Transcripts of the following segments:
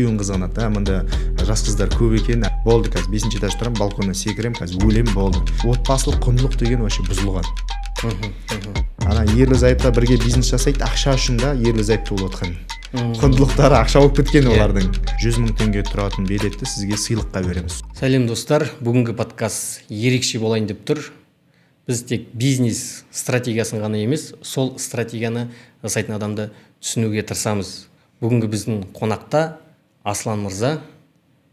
күйеуін қызғанады. Мында жас қыздар көп екен. Болды, қазір 5-ші этаж тұрамын, балконнан секірем, қазір өлем, болды. Отбасылық құндылық деген вообще бұзылған. Ана ерлі зайыпта бірге бизнес жасайды, ақша үшін да ерлі зайыпты болып отқан. Құндылықтары ақша болып кеткен олардың. 100 000 теңге тұратын билетті сізге сыйлыққа береміз. Сәлем достар, бүгінгі подкаст ерекше болайын деп тұр. Біз тек бизнес стратегиясын ғана емес, сол стратегияны жасайтын адамды түсінуге тырысамыз. Бүгінгі біздің қонақта Аслан мырза.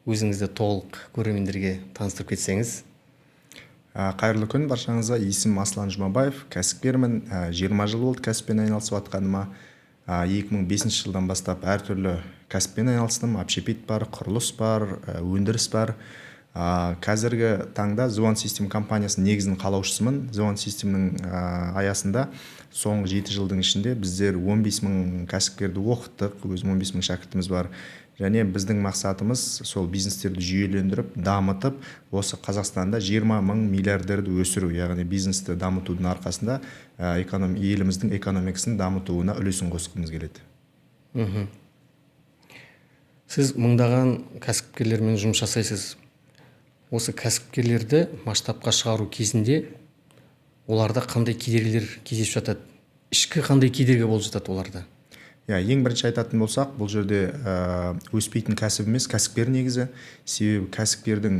Өзіңізді толық көрермендерге таныстырып кетсеңіз. Қайырлы күн баршаңызға. Есімім Аслан Жұмабаев, кәсіпкермін. 20 жыл болды кәсіппен айналысып жатқаныма. 2005 жылдан бастап әртүрлі кәсіппен айналыстым. Общепит бар, құрылыс бар, өндіріс бар. Қазіргі таңда Звон System компаниясының негізін қалаушысымын. Звон Systemнің аясында соңғы 7 жылдың ішінде біздер 15 000 кәсіпкерді оқыттық. Өзім 15 000 шәкіртіміз бар. Және біздің мақсатымыз сол бизнестерді жүйелендіріп, дамытып, осы Қазақстанда 20 000 миллиардерді өсіру, яғни бизнесті дамытудың арқасында еліміздің экономикасын дамытуына үлесін қосқымыз келеді. Сіз мыңдаған кәсіпкерлермен жұмыс жасайсыз. Осы кәсіпкерлерді масштабқа шығару кезінде оларда қандай кедергілер кездесіп жатады? Ішкі қандай кедергі болып жатады оларда? Ең бірінші айтатын болсақ, бұл жерде өспейтін кәсіп емес, кәсіпкер негізі. Себебі кәсіпкердің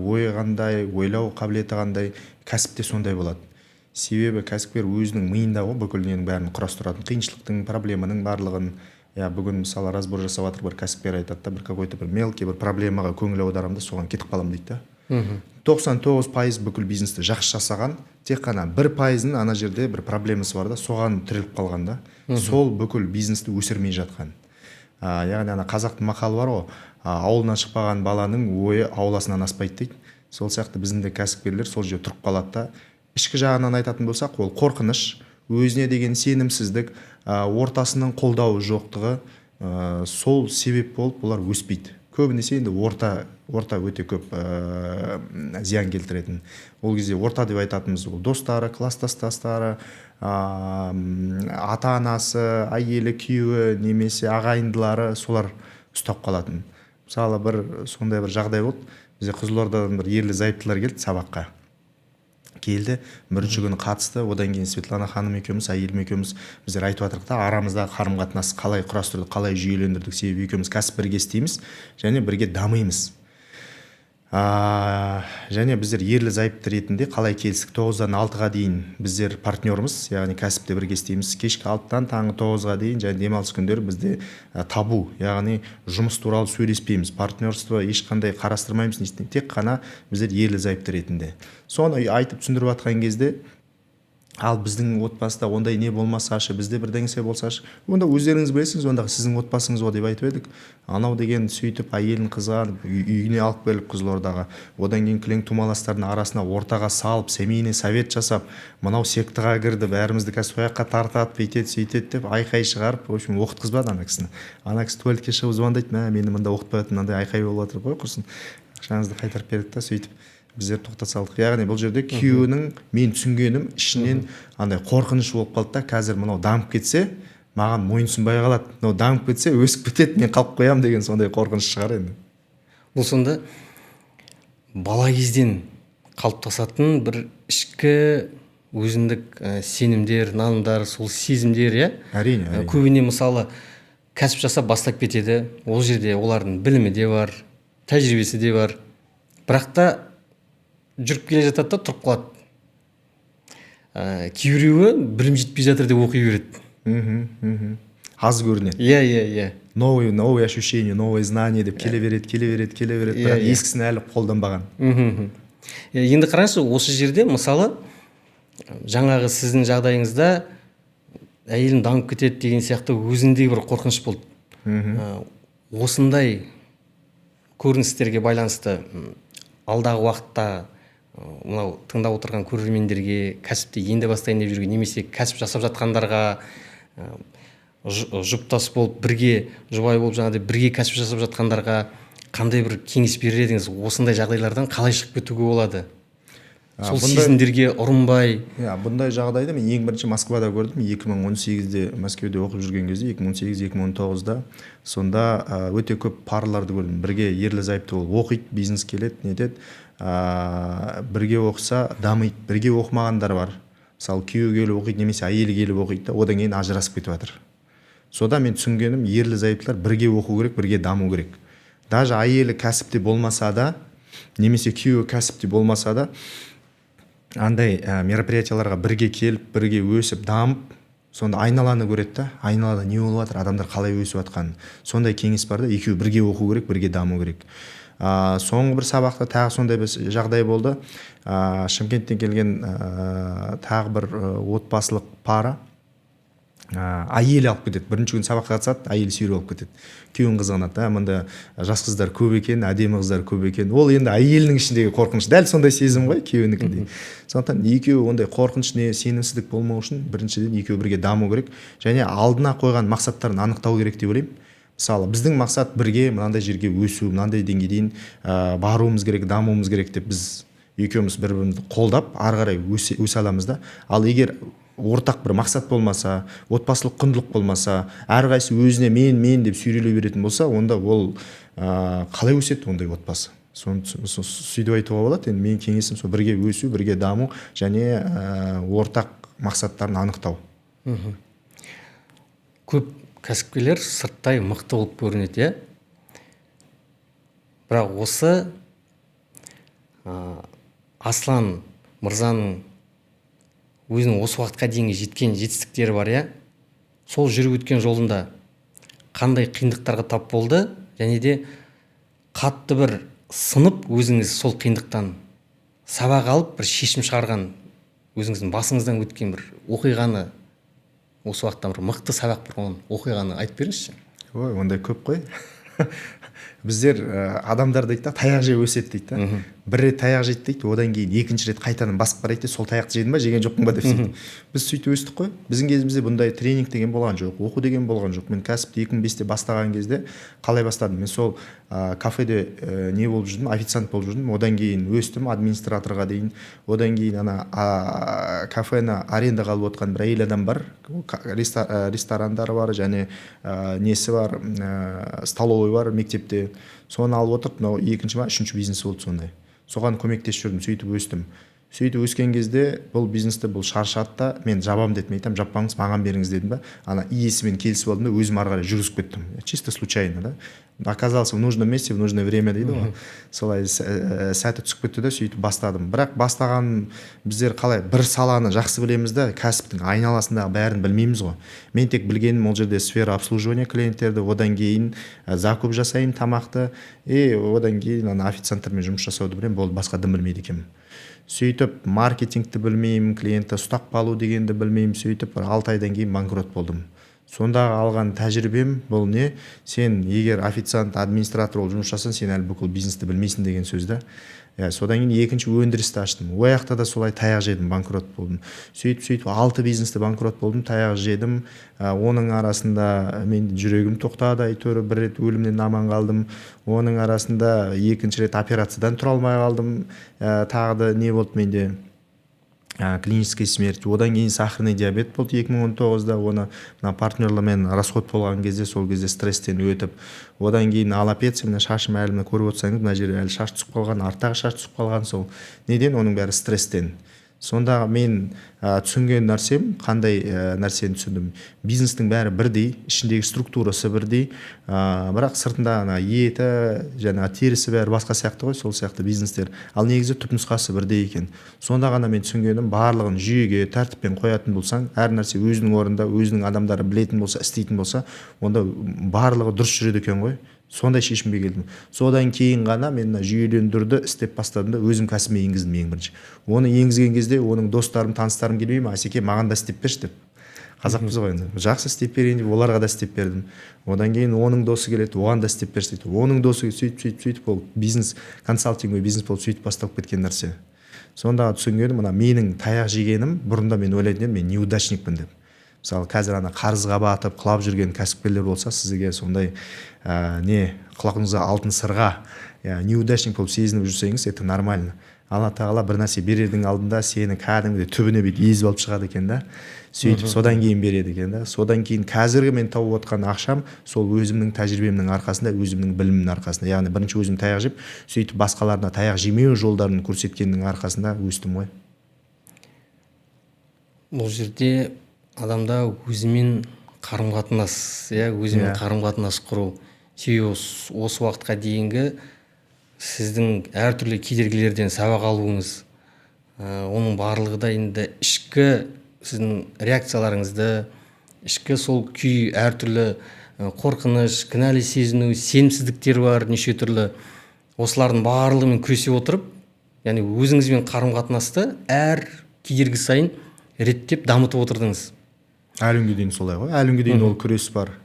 ойы қандай, ойлау қабілеті қандай, кәсіпте сондай болады. Себебі кәсіпкер өзінің миында бүкіл ненің бәрін құрастыратын, қиыншылықтың, проблеманың барлығын. Бүгін мысалы разбор жасап жатыр, бір кәсіпкер айтады да, бір какой-то бір мелкий бір проблемаға көңіл аударамын да, соған кетіп қаламын дейді да. 99% бүкіл бизнесті жақсы жасаған, тек қана 1%-ның ана жерде бір проблемасы бар да, соған тіреліп қалған да. Сол бүкіл бизнесті өсірмей жатқан. Яғни ана қазақтың мақалы бар ғой, ауылынан шықпаған баланың ойы ауласынан аспайды дейді. Сол сияқты біздің де кәсіпкерлер сол жерде тұрып қалады да. Ішкі жағынан айтатын болсақ, ол қорқыныш, өзіне деген сенімсіздік, ортасының қолдауы жоқтығы, сол себеп болып олар өспейді. Көбінесе енді орта өте көп зиян келтіретін. Ол кезде орта деп айтатынымыз ол достары, класстастары, ата-анасы, әйелі, күйеуі, немесе ағайындылары солар ұстап қалатын. Мысалы бір сондай бір жағдай болды. Бізде Қызылордадан бір ерлі зайыптылар келді сабаққа. Бірінші күні қатысты, одан кейін Светлана ханым екеуміз, әйелім екеуміз біздер айтып жатырық та, арамыздағы қарым-қатынас қалай құрастырдық, қалай жүйелендірдік, себебі екеуміз кәсіп бірге істейміз және бірге дамимыз. Және біздер ерлі зайыпты ретінде қалай келістік, 9-дан 6-ға дейін біздер партнерымыз, яғни кәсіпте бірге істейміз. Кешкі 6-дан таңғы 9-ға дейін және демалыс күндері бізде табу, яғни жұмыс туралы сөйлеспейміз, партнерство ешқандай қарастырмаймыз, тек қана біздер ерлі зайыпты ретінде. Соны айтып түсіндіріп жатқан кезде, ал біздің отбасыда ондай не болмасашы, бізде бірдеңсе болсашы, онда өздеріңіз білесіңіз, онда сіздің отбасыңыз деп айтып едік. Анау деген сөйтіп әйелін қызған үйіне алып келіп Қызылордаға, одан кейін кілең тумаластардың арасына ортаға салып, семейный совет жасап, мынау сектаға кірді, бәрімізді сояққа тартады, бүйтеді, сөйтеді деп айқай шығарып, в общем, оқытқызбады ана кісіні. Ана кісі туалетке шығып звондайды, мені мында оқытпай жатыр, мынандай айқай болып жатыр, қой құрсын. Ақшаңызды қайтарып бердік та, сөйтіп біздер тоқтата салдық. Яғни бұл жерде күйеуінің мен түсінгенім ішінен андай қорқыныш болып қалды да, қазір мынау дамып кетсе, маған мойынсұнбай қалады. Мынау дамып кетсе, өсіп кетеді, мен қалып қоямын деген сондай қорқыныш шығар енді. Бұл сонда бала кезден қалыптасатын бір ішкі өзіндік сенімдер, нанымдар, сол сезімдер, Әрине. Көбіне мысалы кәсіп жасап бастап кетеді. Ол жерде олардың білімі де бар, тәжірибесі де бар. Бірақ та жүріп келе жатады да тұрып қалады. Кейбіреуі білім жетпей жатыр деп оқи береді. Аз көрінеді. Иә. Новые ощущения, новые знания деп келе береді, бірақ ескісін әлі қолданбаған. Енді қараңызшы, осы жерде мысалы жаңағы сіздің жағдайыңызда әйелім дамып кетеді деген сияқты өзіндегі бір қорқыныш болды. Осындай көріністерге байланысты алдағы уақытта мынау тыңдап отырған көрермендерге, кәсіпте енді бастайын деп жүрген немесе кәсіп жасап жатқандарға, жұптас болып бірге, жұбай болып жаңағыдай бірге кәсіп жасап жатқандарға қандай бір кеңес берер едіңіз? Осындай жағдайлардан қалай шығып кетуге болады? сол сезімдерге ұрынбай. Бұндай жағдайды мен ең бірінші Москвада көрдім. 2018-де Мәскеуде оқып жүрген кезде, 2018-2019-да сонда өте көп парларды көрдім. Бірге ерлі зайыпты болып оқиды, бизнес келеді, нетеді, бірге оқыса дамиды. Бірге оқымағандар бар. Мысалы күйеуі келіп оқиды, немесе әйелі келіп оқиды да, одан кейін ажырасып кетіп жатыр. Сода мен түсінгенім, ерлі зайыптылар бірге оқу керек, бірге даму керек. Даже әйелі кәсіпте болмаса да, немесе күйеуі кәсіпте болмаса да, андай мероприятияларға бірге келіп, бірге өсіп, дамып, сонда айналаны көреді да, айналада не болып жатыр, адамдар қалай өсіп жатқанын. Сондай кеңес бар да, екеуі бірге оқу керек, бірге даму керек. Соңғы бір сабақта тағы сондай бір жағдай болды. Шымкенттен келген тағы бір отбасылық пара, әйелі алып кетеді. Бірінші күн сабаққа қатысады, әйелі сүйреп алып кетеді. Күйеуін қызғанады, мында жас қыздар көп екен, әдемі қыздар көп екен. Ол енді әйелінің ішіндегі қорқыныш, дәл сондай сезім ғой күйеуінікіндей. Сондықтан екеуі ондай қорқыныш не сенімсіздік болмау үшін біріншіден екеуі бірге даму керек, және алдына қойған мақсаттарын анықтау керек деп ойлаймын. Мысалы, біздің мақсат бірге мынандай жерге өсу, мынандай деңгейге дейін баруымыз керек, дамуымыз керек деп біз екеуміз бір-бірімізді қолдап, ары қарай өсе аламыз да. Ал егер ортақ бір мақсат болмаса, отбасылық құндылық болмаса, әрқайсысы өзіне мен деп сүйрелей беретін болса, онда ол қалай өседі ондай отбасы? Сөйтіп айтуға болады. Енді менің кеңесім сол бірге өсу, бірге даму және ортақ мақсаттарын анықтау. Көп кәсіпкерлер сырттай мықты болып көрінеді, бірақ осы Аслан мырзаның өзінің осы уақытқа дейінгі жеткен жетістіктері бар, сол жүріп өткен жолында қандай қиындықтарға тап болды, және де қатты бір сынып өзіңіз сол қиындықтан сабақ алып бір шешім шығарған, өзіңіздің басыңыздан өткен бір оқиғаны, осы уақыттан бір мықты сабақ болған оқиғаны айтып беріңізші. Ой, ондай көп қой. Біздер адамдар дейді да, таяқ жеп өседі дейді да. Бір рет таяқ жейді дейді, одан кейін екінші рет қайтадан басып қарайды, сол таяқты жедің ба, жеген жоқпын ба деп сөйтеді. Біз сөйтіп өстік қой. Біздің кезімізде бұндай тренинг деген болған жоқ, оқу деген болған жоқ. Мен кәсіпті 2005-те бастаған кезде қалай бастадым? Мен сол кафеде не болып жүрдім, официант болып жүрдім. Одан кейін өстім администраторға дейін. Одан кейін кафені арендаға алып отқан бір әйел адам бар. Ресторандары бар және несі бар, столовый бар мектепте. Соны алып отырып, мынау екінші ма, үшінші бизнес болды сондай. Соған көмектесіп жүрдім, сөйтіп өстім. Сөйтіп өскен кезде бұл бизнесті бұл шаршады да, мен жабам дедім, айтам, жаппаңыз, маған беріңіз дедім ба. Ана иесімен келісіп алдым да, өзім ары қарай жүргізіп кеттім. Чисто случайно, да. Оказался в нужном месте, в нужное время дейді ғой. Солай сәті түсіп кетті да, сөйтіп бастадым. Бірақ бастаған біздер қалай бір саланы жақсы білеміз да, кәсіптің айналасындағы бәрін білмейміз ғой. Мен тек білгенім ол жерде сфера обслуживания клиенттерді, одан кейін закуп жасайын тамақты, одан кейін официанттармен жұмыс жасауды білемін, болды, басқа дым білмейді екенмін. Сөйтіп маркетингті білмеймін, клиентті ұстап қалу дегенді білмеймін, сөйтіп 6 айдан кейін банкрот болдым. Сондағы алған тәжірибем бұл не? Сен егер официант, администратор болып жұмыс жасасаң, сен әлі бүкіл бизнесті білмейсің деген сөз да. Содан кейін екінші өндірісті аштым. Ол жақта да солай таяқ жедім, банкрот болдым. Сөйтіп 6 бизнесті банкрот болдым, таяқ жедім. Оның арасында мен жүрегім тоқтады, әйтеуір бір рет өлімнен аман қалдым. Оның арасында екінші рет операциядан тұра алмай қалдым. Тағы да не болды менде? Клиническая смерть. Одан кейін сахарный диабет болды 2019-да. Оны партнерлермен расход болған кезде, сол кезде стресстен өтіп, одан кейін аллопеция, мына шашым әлі көріп отырсаңыз, мына жерде әлі шаш түсіп қалған, арттағы шаш түсіп қалған. Сол неден? Оның бәрі стресстен. Сонда мен түсінген нәрсем, қандай нәрсені түсіндім? Бизнестің бәрі бірдей, ішіндегі структурасы бірдей, бірақ сыртында еті, терісі бәрі басқа сияқты ғой, сол сияқты бизнестер. Ал негізі түпнұсқасы бірдей екен. Сонда ғана мен түсінгенім, барлығын жүйеге, тәртіппен қоятын болсаң, әр нәрсе өзінің орнында, өзінің адамдары білетін болса, істейтін болса, онда барлығы дұрыс жүреді екен ғой. Сондай шешімге келдім. Содан кейін ғана мен жүйелендіруді істеп бастадым да, өзім кәсібіме енгіздім ең бірінші. Оны енгізген кезде оның достарым, таныстарым келмей ме, Асеке, маған да істеп берші деп. Қазақпыз ғой енді. Жақсы істеп берейін деп оларға да істеп бердім. Одан кейін оның досы келеді, оған да істеп берші дейді. Оның досы сөйтіп ол бизнес консалтинг бизнес болып сөйтіп бастап кеткен нәрсе. Сонда түсінгенім, менің таяқ жегенім, бұрында мен ойлайтын едім, мен неудачникпін деп. мысалы қазір ана қарызға батып құлап жүрген кәсіпкерлер болса, сізге сондай не құлағыңызға алтын сырға неудачник болып сезініп жүрсеңіз, это нормально. Алла тағала бір нәрсе берердің алдында сені кәдімгідей түбіне бүйтіп езіп алып шығады екен да, сөйтіп содан кейін береді екен да. Содан кейін қазіргі мен тауып отқан ақшам сол өзімнің тәжірибемнің арқасында, өзімнің білімімнің арқасында, яғни бірінші өзім таяқ жеп, сөйтіп басқаларына таяқ жемеу жолдарын көрсеткеннің арқасында өстім ғой. Бұл жерде адамда өзімен қарым-қатынас, өзімен қарым-қатынас құру. Себебі осы уақытқа дейінгі сіздің әртүрлі кедергілерден сабақ алуыңыз, оның барлығы да енді ішкі сіздің реакцияларыңызды, ішкі сол күй, әртүрлі қорқыныш, кінәлі сезіну, сенімсіздіктер бар, неше түрлі. Осылардың барлығымен күресе отырып, яғни өзіңізбен қарым-қатынасты әр кедергі сайын реттеп дамытып отырдыңыз. Әлі күнге дейін солай ғой. Әлі күнге дейін ол күрес бар.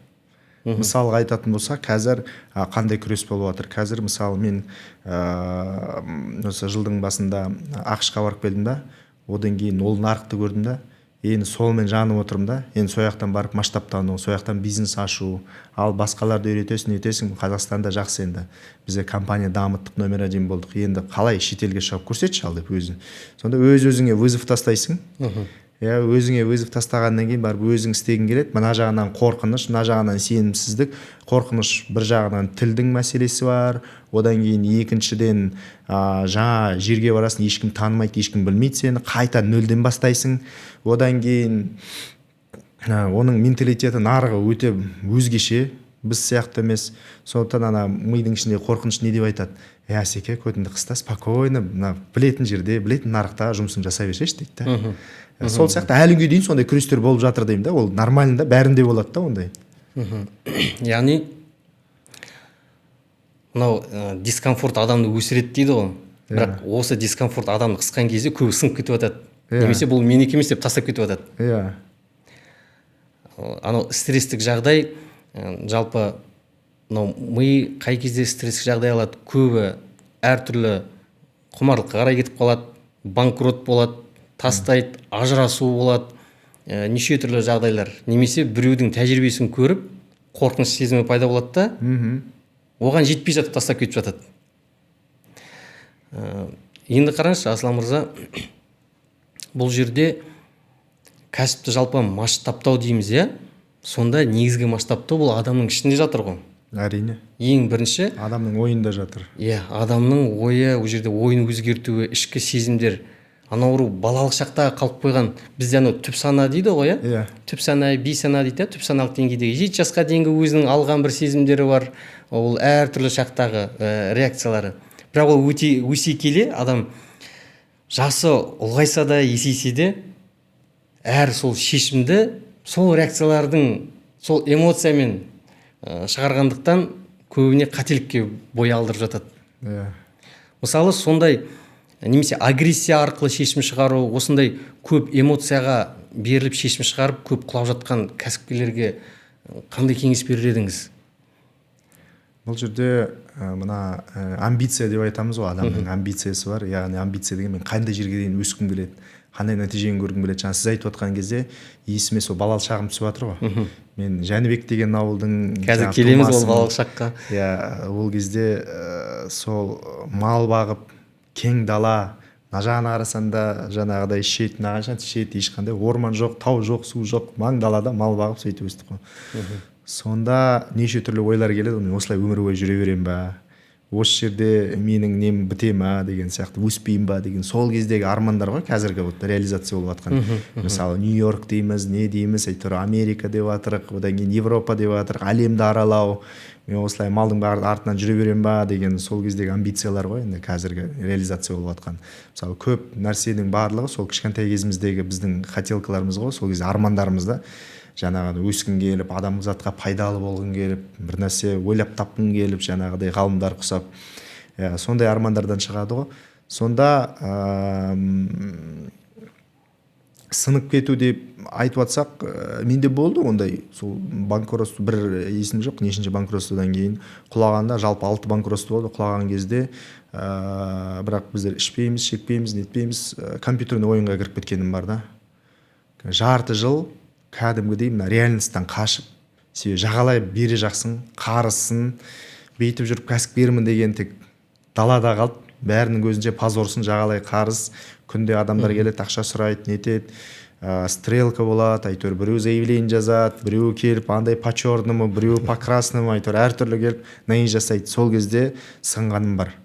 Мысалға айтатын болса, қазір қандай күрес болып жатыр. Қазір мысалы мен осы жылдың басында ақш-қа барып келдім да, одан кейін ол нарықты көрдім да, енді солмен жанып отырмын да, енді сол жақтан барып масштабтану, сол жақтан бизнес ашу, ал басқаларды үйретесің, етесің. Қазақстанда жақсы, енді бізде компания дамыттық, номер 1 болдық. Енді қалай шетелге шығып көрсетші ал деп өзің. Сонда өз-өзіңе вызов тастайсың. Өзіңе вызов тастағаннан кейін барып өзің істегің келеді. Мына жағынан қорқыныш, мына жағынан сенімсіздік. Қорқыныш бір жағынан тілдің мәселесі бар. Одан кейін екіншіден жаңа жерге барасың, ешкім танымайды, ешкім білмейді сені, қайта нөлден бастайсың. Одан кейін оның менталитеті, нарығы өте өзгеше, біз сияқты емес. Сондықтан ана мидың ішінде қорқыныш не деп айтады? Әсеке, көтіңді қыста спокойно, білетін жерде, білетін нарықта жұмысын жасай берсеші дейді да. Сол сияқты әлі күнге дейін сондай күрестер болып жатыр деймін да, ол нормально да, бәрінде болады да ондай. Яғни мынау дискомфорт адамды өсіреді дейді ғой. Бірақ осы дискомфорт адамды қысқан кезде көбі сынып кетіп жатады. Немесе бұл менікі емес деп тастап кетіп жатады. Анау стресстік жағдай, жалпы мынау ми қай кезде стресстік жағдай алады, көбі әртүрлі құмарлыққа қарай кетіп қалады, банкрот болады, тастайды, ажырасу болады, неше түрлі жағдайлар. Немесе біреудің тәжірибесін көріп, қорқыныш сезімі пайда болады да, оған жетпей жатып тастап кетіп жатады. Енді қараңызшы, Аслан мырза, бұл жерде кәсіпті жалпы масштабтау дейміз, сонда негізгі масштабтау бұл адамның ішінде жатыр ғой. Әрине. Ең бірінші адамның ойында жатыр. Адамның ойы, ол жерде ойын өзгертуі, ішкі сезімдер. Анау балалық шақта қалып қойған, бізде анау түп сана дейді ғой, түп сана, бейсана дейді, түп саналық деңгейдегі 7 жасқа дейінгі өзінің алған бір сезімдері бар, ол әртүрлі шақтағы реакциялары. Бірақ ол өсе келе адам жасы ұлғайса да, есейсе де, әр сол шешімді сол реакциялардың, сол эмоциямен шығарғандықтан көбіне қателікке бой алдырып жатады. Мысалы сондай немесе агрессия арқылы шешім шығару, осындай көп эмоцияға беріліп шешім шығарып көп құлап жатқан кәсіпкерлерге қандай кеңес берер едіңіз? Бұл жерде мына амбиция деп айтамыз ғой, адамның амбициясы бар. Яғни амбиция деген мен қандай жерге дейін өскім келеді, қандай нәтижені көргім келеді. Жаңа сіз айтып отқан кезде есіме сол балалық шағым түсіп жатыр ғой. Мен Жәнібек деген ауылдың қазір келеміз ол балалық шаққа. Ол кезде сол мал бағып, кең дала, мына жағына қарасаң да жаңағыдай шет, мынаған шет, ешқандай орман жоқ, тау жоқ, су жоқ, маң далада мал бағып сөйтіп өстік қой. Сонда неше түрлі ойлар келеді, мен осылай өмір бойы жүре берем ба, осы жерде менің нем біте ма деген сияқты, өспеймін ба деген сол кездегі армандар ғой, қазіргі вот реализация болып жатқан. Мысалы Нью-Йорк дейміз, не дейміз, әйтеуір Америка деп жатырық, одан кейін Европа деп жатырық, әлемді аралау, мен осылай малдың артынан жүре берем ба деген сол кездегі амбициялар ғой, енді қазіргі реализация болып жатқан. Мысалы көп нәрсенің барлығы сол кішкентай кезіміздегі біздің хотелкаларымыз ғой, сол кезде армандарымыз да. Жаңағыдай өскің келіп, адамзатқа пайдалы болғың келіп, бір нәрсе ойлап тапқың келіп, жаңағыдай ғалымдар құсап, сондай армандардан шығады ғой. Сонда сынып кету деп айтып жатсақ, менде болды ондай, сол банкротство, бір есім жоқ, нешінші банкротстводан кейін құлағанда, жалпы 6 банкротство болды. Құлаған кезде бірақ біздер ішпейміз, шекпейміз, нетпейміз, компьютерный ойынға кіріп кеткенім бар да. Жарты жыл кәдімгідей мына реальностьтан қашып, себебі жағалай бере жақсың, қарысың, бүйтіп жүріп кәсіпкермін деген тек далада қалды. Бәрінің көзінше позорсын, жағалай қарыз, күнде адамдар келеді, ақша сұрайды, нетеді, стрелка болады, әйтеуір біреу заявление жазады, біреу келіп андай по черному, біреу по красному, әйтеуір әртүрлі келіп не жасайды. Сол кезде сынғаным бар.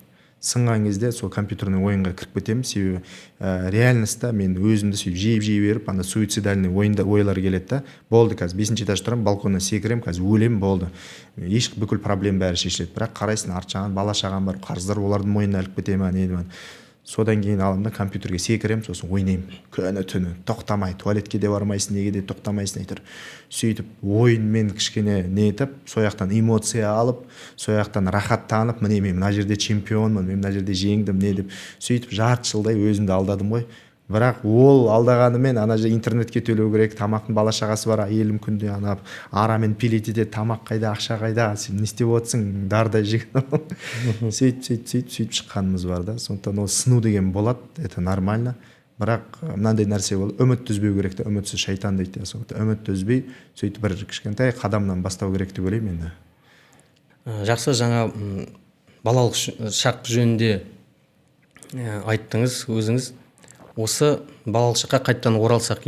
Сынған кезде сол компьютерный ойынға кіріп кетемін, себебі реальностьта мен өзімді сөйтіп жей беріп, анда суицидальный ойлар келеді да. Болды, қазір 5-ші этажда тұрамын, балконнан секірем, қазір өлем, болды. Еш бүкіл проблема бәрі шешіледі. Бірақ қарайсың, арт жағынан бала шағам бар, қарыздар олардың мойнына іліп кете ма, не ма. Содан кейін аламын да компьютерге секірем, сосын ойнаймын. Күні түні тоқтамай, туалетке де бармайсың, неге де тоқтамайсың, әйтеуір. Сөйтіп ойынмен кішкене не етіп, сояқтан эмоция алып, сояқтан рахаттанып, міне мен мына жерде чемпионмын, мен мына жерде жеңдім, не деп. Сөйтіп жарты жылдай өзімді алдадым ғой. Бірақ ол алдағанымен ана же интернетке төлеу керек, тамақтың бала шағасы бар, әйелім күнде ана арамен пилит етеді, тамақ қайда, ақша қайда, сен не істеп отырсың, дардай жеген. сөйтіп шыққанымыз бар да. Сондықтан ол сыну деген болады, это нормально. Бірақ мынандай нәрсе бол, үмітті үзбеу керек та, үмітсіз шайтан дейді. Сондықтан үмітті үзбей, сөйтіп бір кішкентай қадамнан бастау керек деп ойлаймын енді. Жақсы, жаңа балалық шақ жөнінде айттыңыз өзіңіз. Осы балалық шаққа қайттан оралсақ,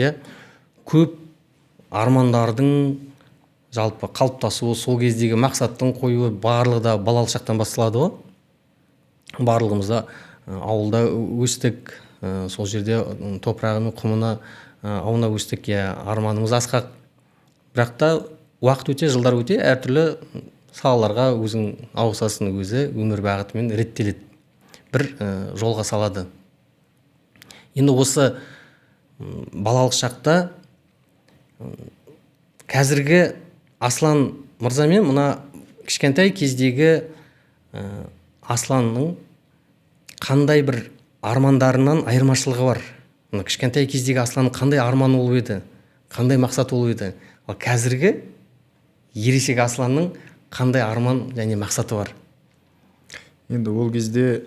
көп армандардың жалпы қалыптасуы, сол кездегі мақсаттың қоюы барлығы да балалық шақтан басталады ғой. Барлығымыз да ауылда өстік, сол жерде топырағының құмына ауына өстік, арманымыз асқақ. Бірақ та уақыт өте, жылдар өте, әртүрлі салаларға өзің ауысасың, өзі өмір бағытымен реттеледі, бір жолға салады. Енді осы балалық шақта қазіргі Аслан мырзамен мына кішкентай кездегі Асланның қандай бір армандарынан айырмашылығы бар? Мына кішкентай кездегі Асланның қандай арманы болып еді, қандай мақсат болып еді? Ал қазіргі ересек Асланның қандай арман және мақсаты бар? Енді ол кезде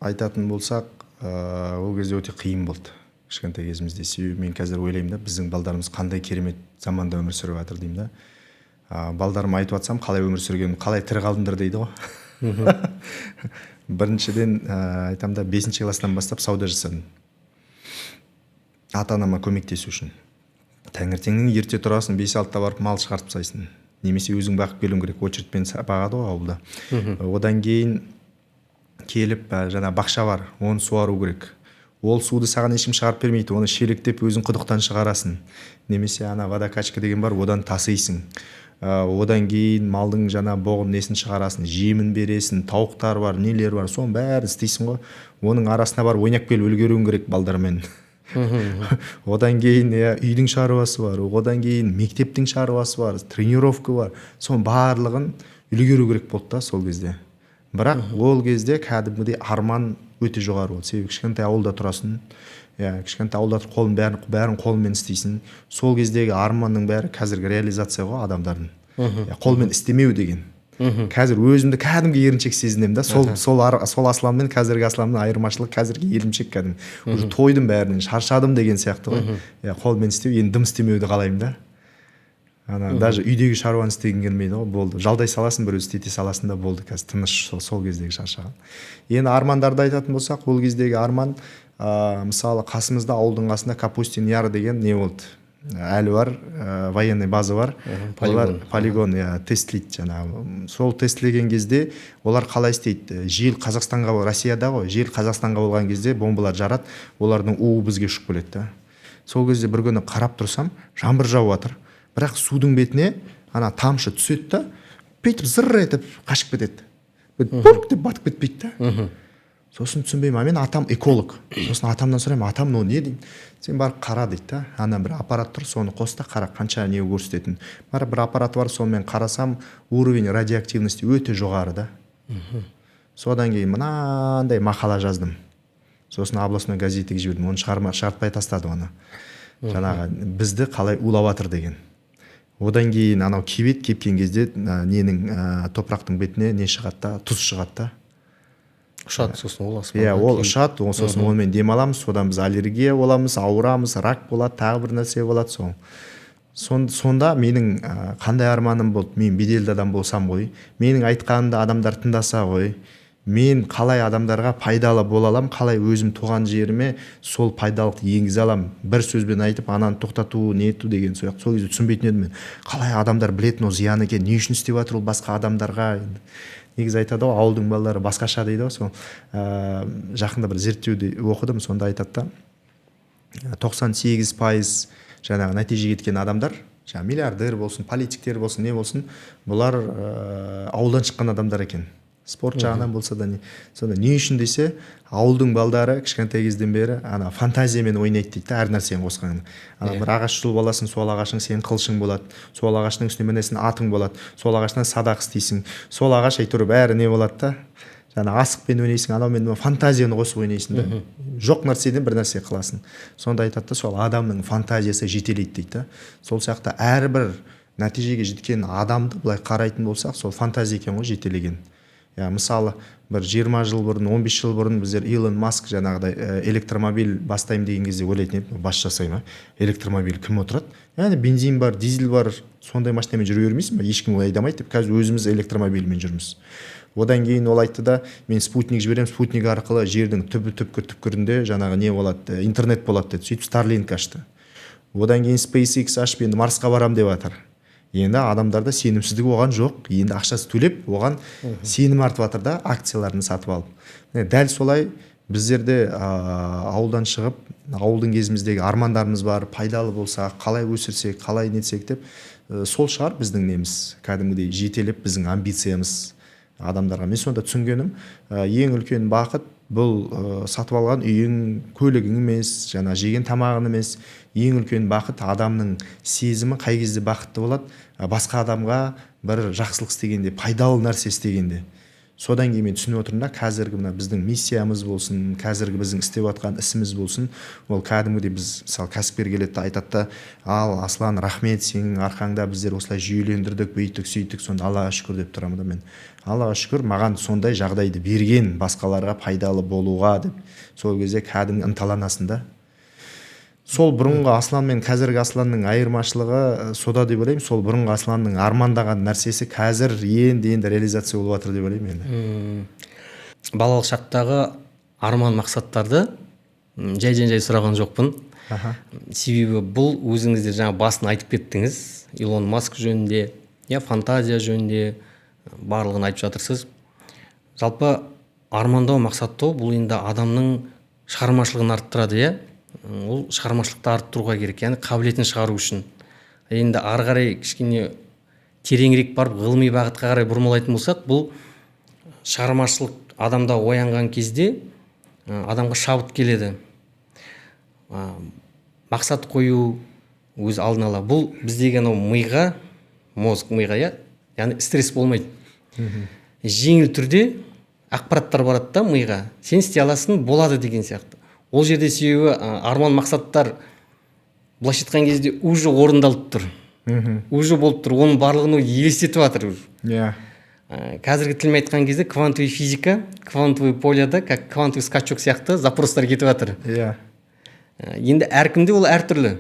айтатын болсақ, ол кезде өте қиын болды кішкентай кезімізде. Себебі мен қазір ойлаймын да, біздің балдарымыз қандай керемет заманда өмір сүріп жатыр деймін да. Балдарыма айтып жатсам, қалай өмір сүрген, қалай тірі қалдыңдар дейді ғой. Біріншіден айтам да, 5-ші класстан бастап сауда жасадым. Ата-анама көмектесу үшін. Таңертеңнен ерте тұрасың, 5-6-та барып мал шығартып тастайсың. Немесе өзің бағып келуің керек, очередьпен бағады ғой ауылда. Одан кейін келіп, жаңа бақша бар, оны суару керек. Ол суды саған ешкім шығарып бермейді, оны шелектеп өзің құдықтан шығарасың. Немесе ана водокачка деген бар, одан тасыйсың. Одан кейін малдың жаңа боғын несін шығарасың, жемін бересің, тауықтар бар, нелер бар, соның бәрін істейсің ғой. Оның арасына бар ойнап келіп үлгеруің керек балдармен. Одан кейін үйдің шаруасы бар, одан кейін мектептің шаруасы бар, тренировка бар. Соның барлығын үлгеру керек болды да сол кезде. Бірақ ол кезде кәдімгідей арман өте жоғары болды. Себебі кішкентай ауылда тұрасың, кішкентай ауылда бәрін қолмен істейсің. Сол кездегі арманның бәрі қазіргі реализация ғой адамдардың. Қолмен істемеу деген. Қазір өзімді кәдімгі еріншек сезінемін да. Сол Асланмен қазіргі Асланның айырмашылығы, қазіргі еріншек кәдімгі. Уже тойдым бәрінен, шаршадым деген сияқты ғой. Қолмен істеу, енді дым істемеуді қалаймын да. Даже үйдегі шаруаны істегің келмейді ғой, болды. Жалдай саласын, бір істете саласын да болды, қазір тыныш сол кездегі шаршаған. Енді армандарды айтатын болсақ, ол кездегі арман, мысалы қасымызда ауылдың қасында Капустин Яр деген не болды? Әлі бар, военный база бар. Полигон тестлейді жаңағы. Сол тестлеген кезде олар қалай істейді? Жел Қазақстанға, Россияда ғой, жел Қазақстанға болған кезде бомбалар жарады, олардың уы бізге ұшып келеді. Сол кезде бір күні қарап тұрсам, жаңбыр жауып жатыр. Бірақ судың бетіне ана тамшы түседі да, бүйтіп зыр етіп қашып кетеді. Бұрқ деп батып кетпейді да. Сосын түсінбеймін, мен атам эколог. Сосын атамнан сұраймын, атам не деймін? Сен барып қара дейді да. Ана бір аппарат тұр, соны қос та қара, қанша не көрсететін. Бір аппарат бар, сонымен қарасам, уровень радиоактивности өте жоғары да. Содан кейін мынандай мақала жаздым. Сосын областной газетеге жібердім, оны шығартпай тастады оны. Жаңағы бізді қалай улап жатыр деген. Одан кейін анау кебет кепкен кезде ненің топырақтың бетіне не шығады да, тұз шығады да. Ұшады, сосын ол аспанға. Ол ұшады, сосын онымен демаламыз, содан біз аллергия боламыз, ауырамыз, рак болады, тағы бір нәрсе болады сол. сонда менің қандай арманым болды, мен беделді адам болсам ғой, менің айтқанымды адамдар тыңдаса ғой, мен қалай адамдарға пайдалы бола алам, қалай өзім туған жеріме сол пайдалықты енгізе алам. Бір сөзбен айтып ананы тоқтату не ету деген сол кезде түсінбейтін едім мен. Қалай адамдар білетін ол зиян екен, не үшін істеп жатыр ол басқа адамдарға. Негізі айтады ғой, ауылдың балалары басқаша дейді ғой. Сол жақында бір зерттеуде оқыдым, сонда айтады да 98% жаңағы нәтижеге жеткен адамдар, жаңағы миллиардер болсын, политиктер болсын, не болсын, бұлар ауылдан шыққан адамдар екен. Спорт жағынан болса да не. Сонда не үшін десе, ауылдың балдары кішкентай кезден бері ана фантазиямен ойнайды дейді да, әр нәрсені қосқан. Бір ағаш жұлып аласың, сол ағашың сенің қылышың болады. Сол ағаштың үстіне мінесің, атың болады. Сол ағаштан садақ істейсің. Сол ағаш әйтеуір бәрі не болады да. Жаңа асықпен ойнайсың, анаумен фантазияны қосып ойнайсың да. Жоқ нәрседен бір нәрсе қыласың. Сонда айтады да, сол адамның фантазиясы жетелейді дейді да. Сол сияқты әрбір нәтижеге жеткен адамды былай қарайтын болсақ, сол фантазия екен ғой жетелеген. Мысалы, бір 20 жыл бұрын, 15 жыл бұрын біздер Илон Маск жаңағыдай электромобиль бастаймын деген кезде ойлайтын едім, бас жасаймын, электромобиль кім отырады? Яғни бензин бар, дизель бар, сондай машинамен жүре бермейсің ба? Ешкім олай айдамайды деп, қазір өзіміз электромобильмен жүрміз. Одан кейін ол айтты да, мен спутник жіберемін, спутник арқылы жердің түпкірінде жаңағы не болады, интернет болады деді. Сөйтіп Starlink ашты. Одан кейін SpaceX ашып, енді Марсқа барам деп жатыр. Енді адамдарда сенімсіздік оған жоқ. Енді ақшасы төлеп, оған сенім артып жатыр да, акцияларын сатып алып. Дәл солай біздерде ауылдан шығып, ауылдың кезіміздегі армандарымыз бар, пайдалы болса, қалай өсірсек, қалай нетсек деп, сол шығар біздің неміз, кәдімгідей жетелеп біздің амбициямыз адамдарға. Мен сонда түсінгенім, ең үлкен бақыт бұл сатып алған үйің, көлігің емес, жаңа жеген тамағың емес, ең үлкен бақыт адамның сезімі қай кезде бақытты болады, басқа адамға бір жақсылық істегенде, пайдалы нәрсе істегенде. Содан кейін мен түсініп отырмын да, қазіргі мына біздің миссиямыз болсын, қазіргі біздің істеп жатқан ісіміз болсын, ол кәдімгідей біз мысалы кәсіпкер келеді да айтады да, ал Аслан, рахмет, сенің арқаңда біздер осылай жүйелендірдік, бүйттік, сөйттік, сонда Аллаға шүкір деп тұрамын да мен. Аллаға шүкір, маған сондай жағдайды берген, басқаларға пайдалы болуға деп. Сол кезде кәдімгі ынталанасың да. Сол бұрынғы Аслан мен қазіргі Асланның айырмашылығы сода деп ойлаймын. Сол бұрынғы Асланның армандаған нәрсесі қазір енді реализация болып жатыр деп ойлаймын енді. Балалық шақтағы арман мақсаттарды жай сұраған жоқпын. Себебі бұл өзіңізде жаңа басын айтып кеттіңіз. Илон Маск жөнінде, фантазия жөнінде барлығын айтып жатырсыз. Жалпы армандау, мақсаттау бұл енді адамның шығармашылығын арттырады, ол шығармашылықты арттыруға керек, яғни қабілетін шығару үшін. Енді ары қарай кішкене тереңірек барып ғылыми бағытқа қарай бұрмалайтын болсақ, бұл шығармашылық адамда оянған кезде адамға шабыт келеді. Мақсат қою өз алдын ала. Бұл біздегі миға, миға, яғни стресс болмайды. Жеңіл түрде ақпараттар барады да миға. Сен істей аласың, болады деген сияқты. Ол жерде себебі арман мақсаттар былайша айтқан кезде уже орындалып тұр. Уже болып тұр. Оның барлығын елестетіп жатыр. Қазіргі тілмен айтқан кезде квантовый физика, квантовый поляда, как квантовый скачок сияқты запростар кетіп жатыр. Енді әркімде ол әртүрлі.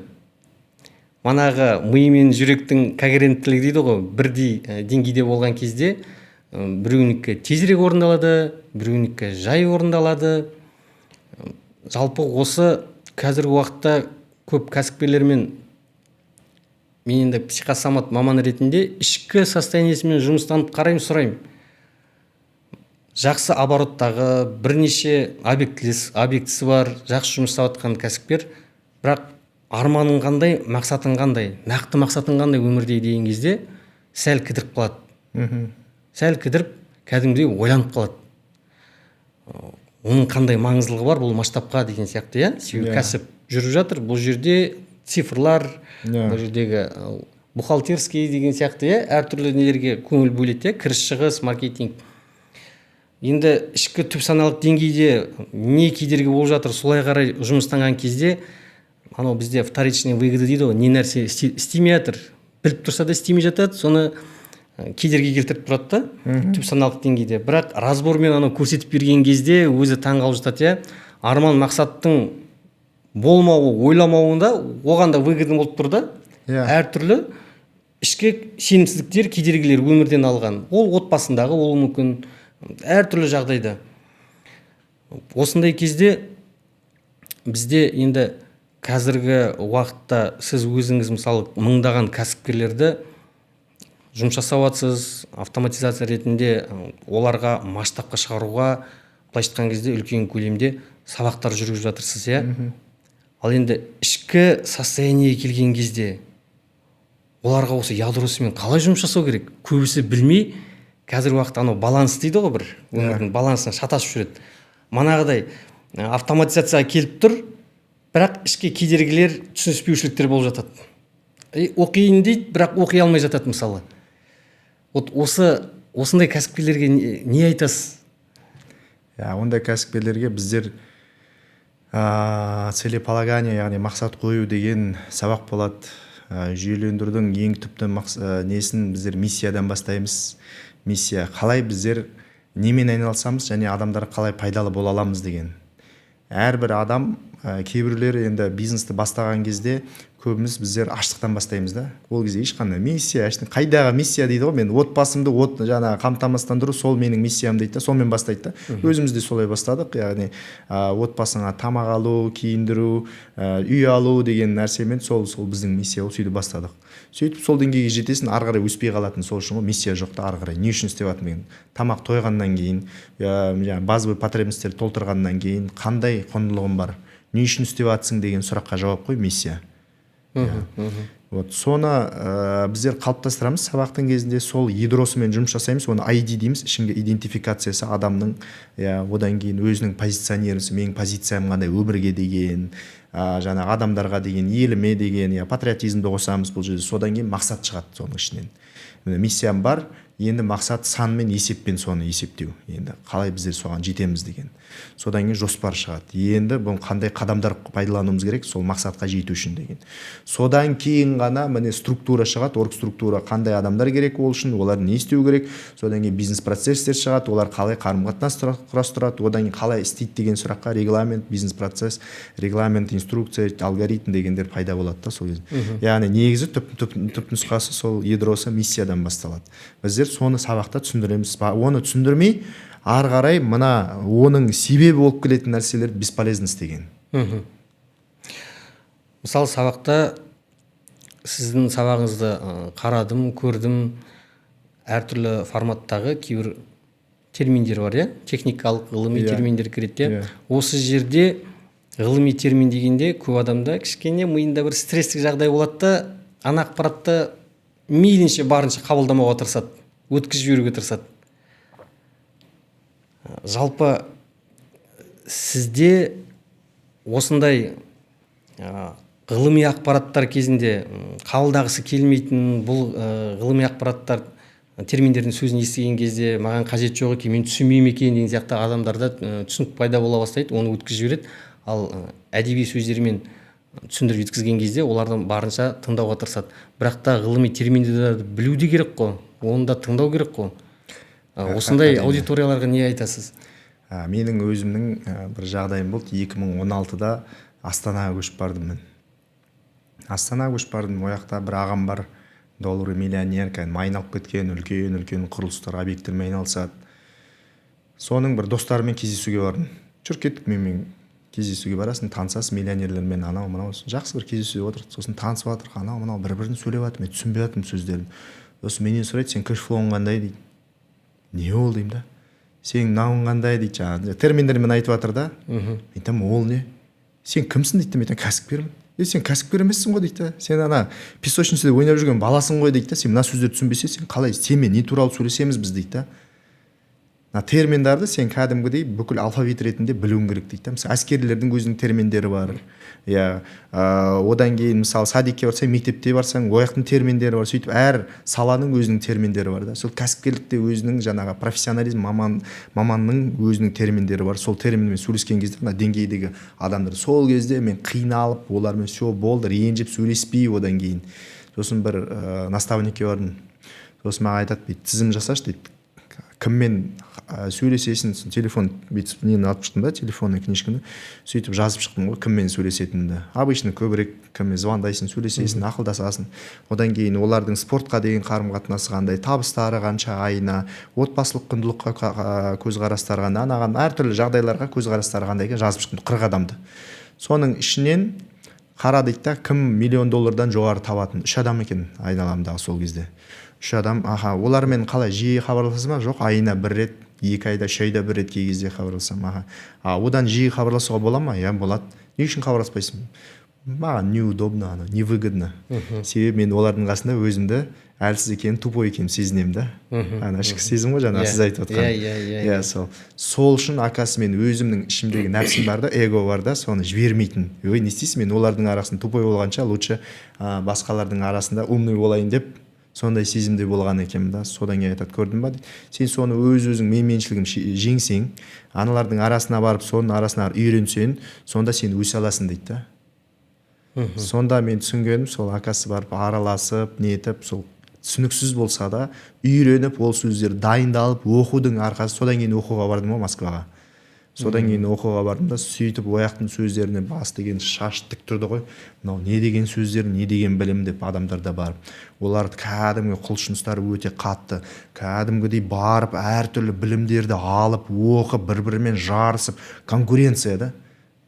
Манағы ми мен жүректің когеренттілігі дейді ғой, бірдей деңгейде болған кезде біреуінікі тезірек орындалады, біреуінікі жай орындалады. Жалпы осы қазіргі уақытта көп кәсіпкерлермен мен енді психосомат маман ретінде ішкі состояниесімен жұмыстанып қараймын, сұраймын. Жақсы обороттағы бірнеше объектісі бар, жақсы жұмыс жасап жатқан кәсіпкер, бірақ арманың қандай, мақсатың қандай, нақты мақсатың қандай өмірде деген кезде сәл кідіріп қалады. Сәл кідіріп, кәдімгідей ойланып қалады. Оның қандай маңыздылығы бар бұл масштабқа деген сияқты, себебі кәсіп жүріп жатыр, бұл жерде цифрлар, бұл жердегі бухгалтерский деген сияқты, әртүрлі нелерге көңіл бөледі, кіріс шығыс, маркетинг. Енді ішкі түп саналық деңгейде не кедергі болып жатыр, солай қарай жұмыстанған кезде, анау бізде вторичный выгода дейді ғой, не нәрсе істемей жатыр, біліп тұрса да істемей жатады, соны кедергі келтіріп тұрады да, түп саналық деңгейде. Бірақ разбормен көрсетіп берген кезде өзі таңғалып жатады, арман мақсаттың болмауы, ойламауында оған да выгодны болып тұр да. Иә. әртүрлі ішкі сенімсіздіктер, кедергілер өмірден алған. Ол отбасындағы болуы мүмкін, әртүрлі жағдайда. Осындай кезде бізде енді қазіргі уақытта сіз өзіңіз мысалы мыңдаған кәсіпкерлерді жұмыс жасап жатсыз, автоматизация ретінде оларға масштабқа шығаруға былайша айтқан кезде үлкен көлемде сабақтар жүргізіп жатырсыз, иә? Ал енді ішкі состояниеге келген кезде оларға осы ядросымен қалай жұмыс жасау керек? Көбісі білмей, қазіргі уақытта анау баланс дейді ғой, бір өмірдің балансына шатасып жүреді. Манағыдай автоматизацияға келіп тұр, бірақ ішкі кедергілер, түсініспеушіліктер болып жатады. Оқиын дейді, бірақ оқи алмай жатады мысалы. Осындай кәсіпкерлерге не айтасыз? Ондай кәсіпкерлерге біздер целеполагание, яғни мақсат қою деген сабақ болады. Жүйелендірудің ең түпті несін біздер миссиядан бастаймыз. Миссия қалай біздер немен айналысамыз және адамдарға қалай пайдалы бола аламыз деген. Әрбір адам, кейбіреулері енді бизнесті бастаған кезде көбіміз біздер аштықтан бастаймыз да. Ол кезде ешқандай миссия, қайдағы миссия дейді ғой, мен отбасымды жаңа қамтамасыздандыру сол менің миссиям дейді да, сонымен бастайды да. Өзіміз де солай бастадық, яғни отбасыңа тамақ алу, киіндіру, үй алу деген нәрсемен сол біздің миссия, сөйтіп бастадық. Сөйтіп сол деңгейге жетесің, ары қарай өспей қалатын, сол үшін миссия жоқ та, ары қарай не үшін істеп жатырмын деген. Тамақ тойғаннан кейін, базовый потребностьтерді толтырғаннан кейін қандай құндылығым бар, не үшін істеп жатсың деген сұраққа жауап қой миссия. Соны біздер қалыптастырамыз сабақтың кезінде, сол ядросымен жұмыс жасаймыз, оны ID дейміз, ішінгі идентификациясы адамның, одан кейін өзінің позиционерісі, менің позициям қандай өмірге деген, жаңа адамдарға деген, еліме деген, патриотизмді қосамыз бұл жерде. Содан кейін мақсат шығады соның ішінен. Миссиям бар, енді мақсат санмен, есеппен соны есептеу. Енді қалай біздер соған жетеміз деген. Содан кейін жоспар шығады. Енді бұл қандай қадамдар пайдалануымыз керек сол мақсатқа жету үшін деген. Содан кейін ғана міне структура шығады, орг структура, қандай адамдар керек ол үшін, олар не істеу керек. Содан кейін бизнес процесстер шығады, олар қалай қарым-қатынас құрастырады, одан кейін қалай істейді деген сұраққа регламент, бизнес процесс, регламент, инструкция, алгоритм дегендер пайда болады да сол кезде. Яғни негізі түп нұсқасы сол ядросы миссиядан басталады. Біздер соны сабақта түсіндіреміз. Оны түсіндірмей, ары қарай мына оның себебі болып келетін нәрселер бесполезность деген. Мысалы сабақта сіздің сабағыңызды қарадым, көрдім, әртүрлі форматтағы кейбір терминдер бар, техникалық, ғылыми терминдер кіреді. Осы жерде ғылыми термин дегенде көп адамда кішкене миында бір стресстік жағдай болады да, ана ақпаратты мейлінше барынша қабылдамауға тырысады, өткізіп жіберуге тырысады. Жалпы сізде осындай ғылыми ақпараттар кезінде қабылдағысы келмейтін бұл ғылыми ақпараттар терминдердің сөзін естіген кезде маған қажет жоқ екен, мен түсінбеймін екен деген сияқты адамдарда түсінік пайда бола бастайды, оны өткізіп жібереді. Ал әдеби сөздермен түсіндіріп жеткізген кезде олардан барынша тыңдауға тырысады. Бірақ та ғылыми терминдерді білу де керек қой, оны да тыңдау керек қой. Осындай аудиторияларға не айтасыз? Менің өзімнің бір жағдайым болды. 2016-да Астанаға көшіп бардым мен. Астанаға көшіп бардым, ол жақта бір ағам бар, доллары миллионер, айналып кеткен, үлкен құрылыстар, объекттермен айналысады. Соның бір достарымен кездесуге бардым. Жүріп кеттік, мен кездесуге барасың, танысасың миллионерлермен, анау жақсы бір кездесуге отырды. Сосын танысып жатыр, анау бір-бірін сөйлеп жатыр, мен түсінбей жатырмын сөздерін. Сосын менен сұрайды, сен кэшфлоуың қандай дейді. Не ол деймін да? Сен мынауың қандай дейді, жаңағы терминдермен айтып жатыр да. Мен айтамын, ол не? Сен кімсің дейді, мен кәсіпкермін. Сен кәсіпкер емессің ғой дейді. Сен ана песочницада ойнап жүрген баласың ғой дейді. Сен мына сөздерді түсінбесе, сен қалай, сенмен не туралы сөйлесеміз біз дейді. Терминдарды сен кәдімгідей бүкіл алфавит ретінде білуің керек дейді. Мысалы әскерилердің өзінің терминдері бар. Одан кейін мысалы садикке барсаң, мектепте барсаң, ояқтың терминдері бар. Сөйтіп әр саланың өзінің терминдері бар да. Сол кәсіпкерлікте өзінің жаңағы профессионализм маманның өзінің терминдері бар. Сол терминмен сөйлескен кезде мына деңгейдегі адамдар сол кезде мен қиналып, олармен все болды, ренжіп сөйлеспей одан кейін. Сосын бір наставникке бардым. Сосын маған айтады, тізім жасашы дейді. кіммен сөйлесесің, телефон бүйтіп нені алып шықтым да, телефонный книжканы, сөйтіп жазып шықтым ғой кіммен сөйлесетінімді. Обычно көбірек кіммен звондайсың, сөйлесесің, ақылдасасың. Одан кейін олардың спортқа деген қарым-қатынасы қандай, табыстары қанша айына, отбасылық құндылыққа көзқарастары қандай, анаған әртүрлі жағдайларға көзқарастары қандай екен жазып шықтым 40 адамды. Соның ішінен қара дейді да, кім $1 миллион жоғары табатын 3 адам екен айналамдағы сол кезде. 3 адам, олармен қалай жиі хабарласам, жоқ, айына 1 рет, 2 айда, 3 айда 1 рет кей кезде хабарласам, одан жиі хабарласуға бола ма? Я, болады. Не үшін хабарласпайсың? Маған неудобно, невыгодно. Себебі мен олардың қасында өзімді әлсіз екенін, тупой екенін сезінемін да. Ішкі сезім ғой, жаңа сіз айтып отқан. Сол үшін акасы мен өзімнің ішімдегі нәпсім бар да, эго бар да, соны жібермейтін. Ой, не істейсің, мен олардың арасында тупой болғанша лучше басқалардың арасында умный болайын деп сондай сезімде болған екенмін да. Содан кейін айтады, көрдің ба дейді, сен соны өзің менменшілігін жеңсең, аналардың арасына барып, соның арасына үйренсең, сонда сен өсе аласың дейді да. Сонда мен түсінгенім, сол акасы барып араласып, нетіп, сол түсініксіз болса да үйреніп, ол сөздер дайындалып, оқудың арқасы. Содан кейін оқуға бардым ғой Москваға. Содан кейін оқуға бардым да, сөйтіп ояқтың сөздеріне бас деген шаш тік тұрды ғой. Мынау не деген сөздер, не деген білім деп адамдарда барып. Олар кәдімгі құлшыныстары өте қатты. Кәдімгідей барып, әртүрлі білімдерді алып, оқып, бір-бірімен жарысып, конкуренция да.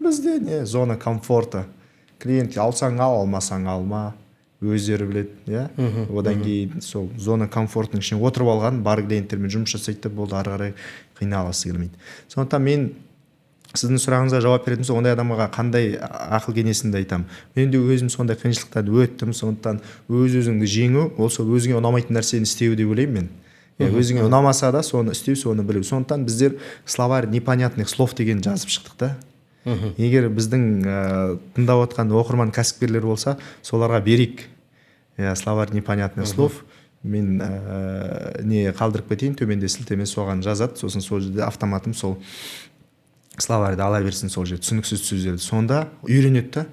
Бізде не, зона комфорта. Клиент алсаң ал, алмасаң алма. Өздері біледі, одан кейін сол зона комфортының ішіне отырып алған, бар клиенттермен жұмыс жасайды, болды, ары қарай қиналасы келмейді. Сондықтан мен сіздің сұрағыңызға жауап беретін болсам, ондай адамға қандай ақыл кеңесімді айтамын. Мен де өзім сондай қиыншылықтан өттім, сондықтан өз-өзіңді жеңу, ол сол өзіңе ұнамайтын нәрсені істеу деп ойлаймын мен. Өзіңе ұнамаса да соны істеу, соны білу. Сондықтан біздер словарь непонятных слов деген жазып шықтық та. Егер біздің тыңдап отқан оқырман кәсіпкерлер болса, соларға берейік словарь непонятных слов. Мен не қалдырып кетейін, төменде сілтеме, соған жазады, сосын сол жерде автоматым сол словарьды ала берсін, сол жерде түсініксіз сөздерді. Сонда үйренеді да.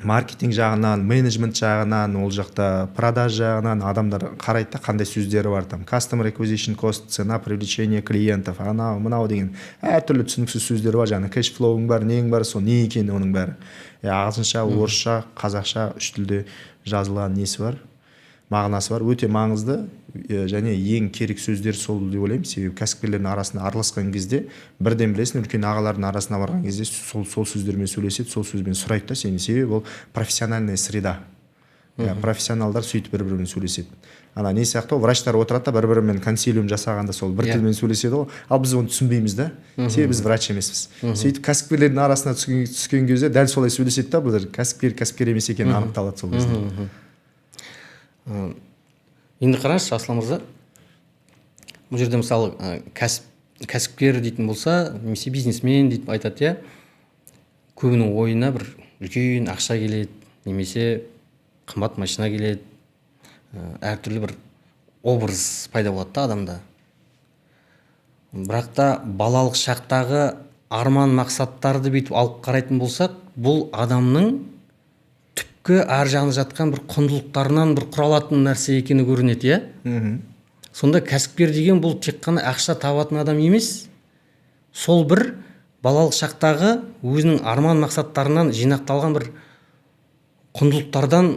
Маркетинг жағынан, менеджмент жағынан, ол жақта продаж жағынан адамдар қарайды да, қандай сөздері бар там. Customer acquisition cost, цена привлечения клиентов, мынау деген әртүрлі түсініксіз сөздер бар, жаңа cash flow'ың бар, нең бар, сол не екені оның бәрі. Ағылшынша, орысша, қазақша, үш тілде жазылған несі бар, мағынасы бар, өте маңызды және ең керек сөздер сол деп ойлаймын. Себебі кәсіпкерлердің арасында араласқан кезде бірден білесің, үлкен ағалардың арасына барған кезде сол сөздермен сөйлеседі, сол сөзбен сұрайды да сені. Себебі ол профессиональная среда. Профессионалдар сөйтіп бір-бірімен сөйлеседі. Ана не сияқты, врачтар отырады да бір-бірімен консилиум жасағанда сол бір тілмен сөйлеседі ғой. Ал біз оны түсінбейміз да. Себебі біз врач емеспіз. Сөйтіп кәсіпкерлердің арасына түскен кезде дәл солай сөйлеседі да, бұлар кәсіпкер емес екені анықталады сол кезде. Енді қараңызшы, Аслан мырза, бұл жерде мысалы кәсіпкер дейтін болса, немесе бизнесмен дейтін айтады, көбінің ойына бір үлкен ақша келеді, немесе қымбат машина келеді, әртүрлі бір образ пайда болады да адамда. Бірақ та балалық шақтағы арман мақсаттарды бүйтіп алып қарайтын болсақ, бұл адамның ар жағында жатқан бір құндылықтарынан бір құралатын нәрсе екені көрінеді, Сонда кәсіпкер деген бұл тек қана ақша табатын адам емес, сол бір балалық шақтағы өзінің арман мақсаттарынан жинақталған бір құндылықтардан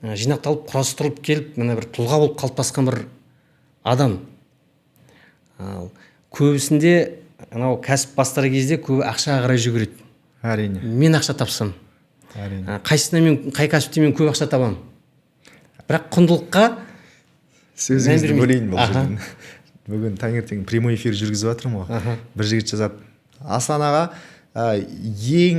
жинақталып құрастырылып келіп, мына бір тұлға болып қалыптасқан бір адам. Көбісінде анау кәсіп бастар кезде көбі ақшаға қарай жүгіреді. Әрине. Мен ақша тапсам, қай кәсіпте мен көп ақша табам. Бірақ құндылыққа сөзіңізді бөлейін бұл жерден. Бүгін таңертең прямой эфир жүргізіп жатырмын ғой. Бір жігіт жазады, Аслан аға, ең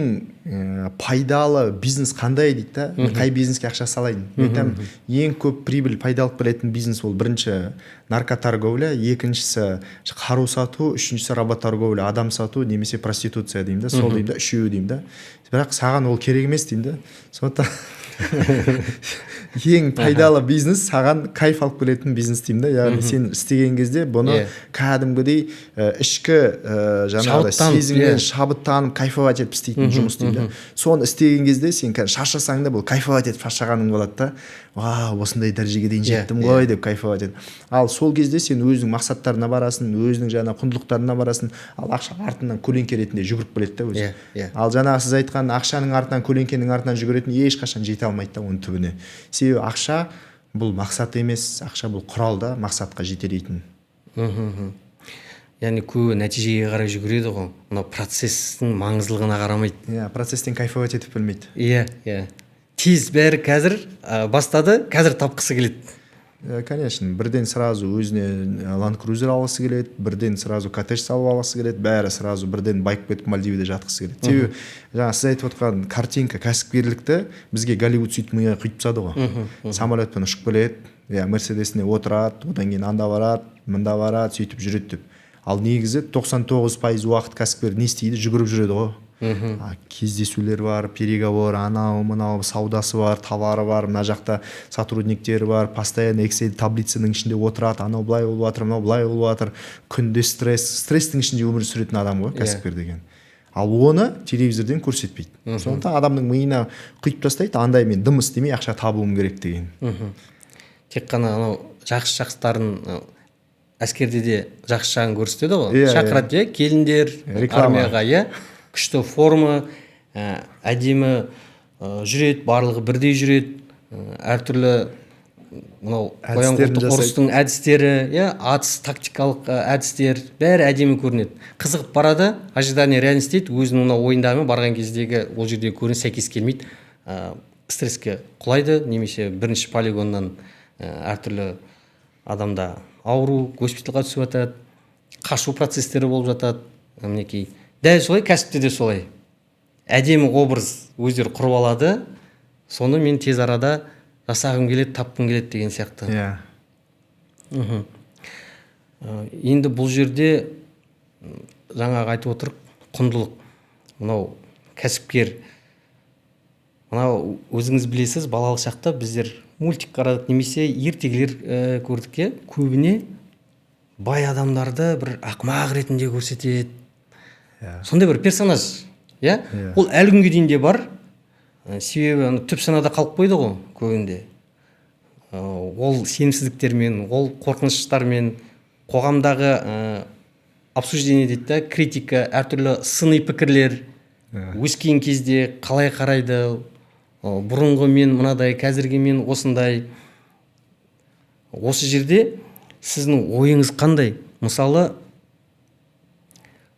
пайдалы бизнес қандай дейді да, мен қай бизнеске ақша салайын. Мен айтамын, ең көп прибыль пайдалық білетін бизнес ол бірінші наркоторговля, екіншісі қару сату, үшіншісі робот торговля, адам сату немесе проституция деймін да, сол деймін да, үшеуі деймін да. бірақ саған ол керек емес деймін да. Сондықтан ең пайдалы бизнес саған кайф алып келетін бизнес деймін да. Яғни сен істеген кезде бұны кәдімгідей ішкі жаңағыдай сезіммен шабыттанып кайфовать етіп істейтін жұмыс деймін да. Соны істеген кезде сен шаршасаң да бұл кайфовать етіп шаршағаның болады да. Вау, осындай дәрежеге дейін жеттім ғой деп кайфовать етіп. Ал сол кезде сен өзіңнің мақсаттарына барасың, өзіңнің жаңа құндылықтарына барасың, ал ақша артынан көлеңке ретінде жүгіріп келеді да өзі. Ал жаңағы сіз айтқан ақшаның артынан, көлеңкенің артынан жүгіретін ешқашан жете алмайды да оның түбіне. Себебі ақша бұл мақсат емес, ақша бұл құрал да мақсатқа жетелейтін. Яғни көбі нәтижеге қарай жүгіреді ғой, мына процестің маңыздылығына қарамайды. Процестен кайфовать етіп білмейді. Тез бәрі қазір бастады, қазір тапқысы келеді. Конечно, бірден сразу өзіне Land Cruiser алғысы келеді, бірден сразу коттедж салып алғысы келеді, бәрі сразу бірден байып кетіп Мальдиведе жатқысы келеді. Себебі жаңа сіз айтып отқан картинка, кәсіпкерлікті бізге Голливуд сөйтіп миға құйып тастады ғой. Самолетпен ұшып келеді, Мерседесіне отырады, одан кейін анда барады, мында барады, сөйтіп жүреді деп. Ал негізі 99% уақыт кәсіпкер не істейді? Жүгіріп жүреді ғой. Кездесулер бар, переговор, анау мынау саудасы бар, товары бар, мына жақта сотрудниктері бар, постоянно Excel таблицаның ішінде отырады, анау былай болып жатыр, мынау былай болып жатыр, күнде стресстің ішінде өмір сүретін адам ғой кәсіпкер деген. Ал оны телевизорден көрсетпейді. Сондықтан адамның миына құйып тастайды, андай мен дым істемей ақша табуым керек деген. Тек қана анау жақсы-жақсыларын әскерде де жақсы жағын көрсетеді ғой. Шақырады, келіндер армияға, күшті форма, әдемі жүреді, барлығы бірдей жүреді, әртүрлі мынау қоян-қолтық ұрыстың әдістері, атыс тактикалық әдістер бәрі әдемі көрінеді. Қызығып барады, ожидание реальность дейді, өзінің мынау ойындағымен барған кездегі ол жердегі көрініс сәйкес келмейді, стресске құлайды, немесе бірінші полигоннан әртүрлі адамда ауру, госпитальға түсіп жатады, қашу процестері болып жатады. Мінекей дәл солай кәсіпте де солай. Әдемі образ өздері құрып алады, соны мен тез арада жасағым келеді, тапқым келеді деген сияқты. Енді бұл жерде жаңағы айтып отырық, құндылық. Мынау кәсіпкер, мынау өзіңіз білесіз, балалық шақта біздер мультик қарадық, немесе ертегілер көрдік, көбіне бай адамдарды бір ақымақ ретінде көрсетеді. Сондай бір персонаж, ол әлі күнге дейін де бар. Себебі түп санада қалып қойды ғой көбінде. Ол сенімсіздіктермен, ол қорқыныштармен, қоғамдағы обсуждение дейді, критика, әртүрлі сыни пікірлер, өскен кезде қалай қарайды, бұрынғы мен мынадай, қазіргі мен осындай. Осы жерде сіздің ойыңыз қандай? Мысалы,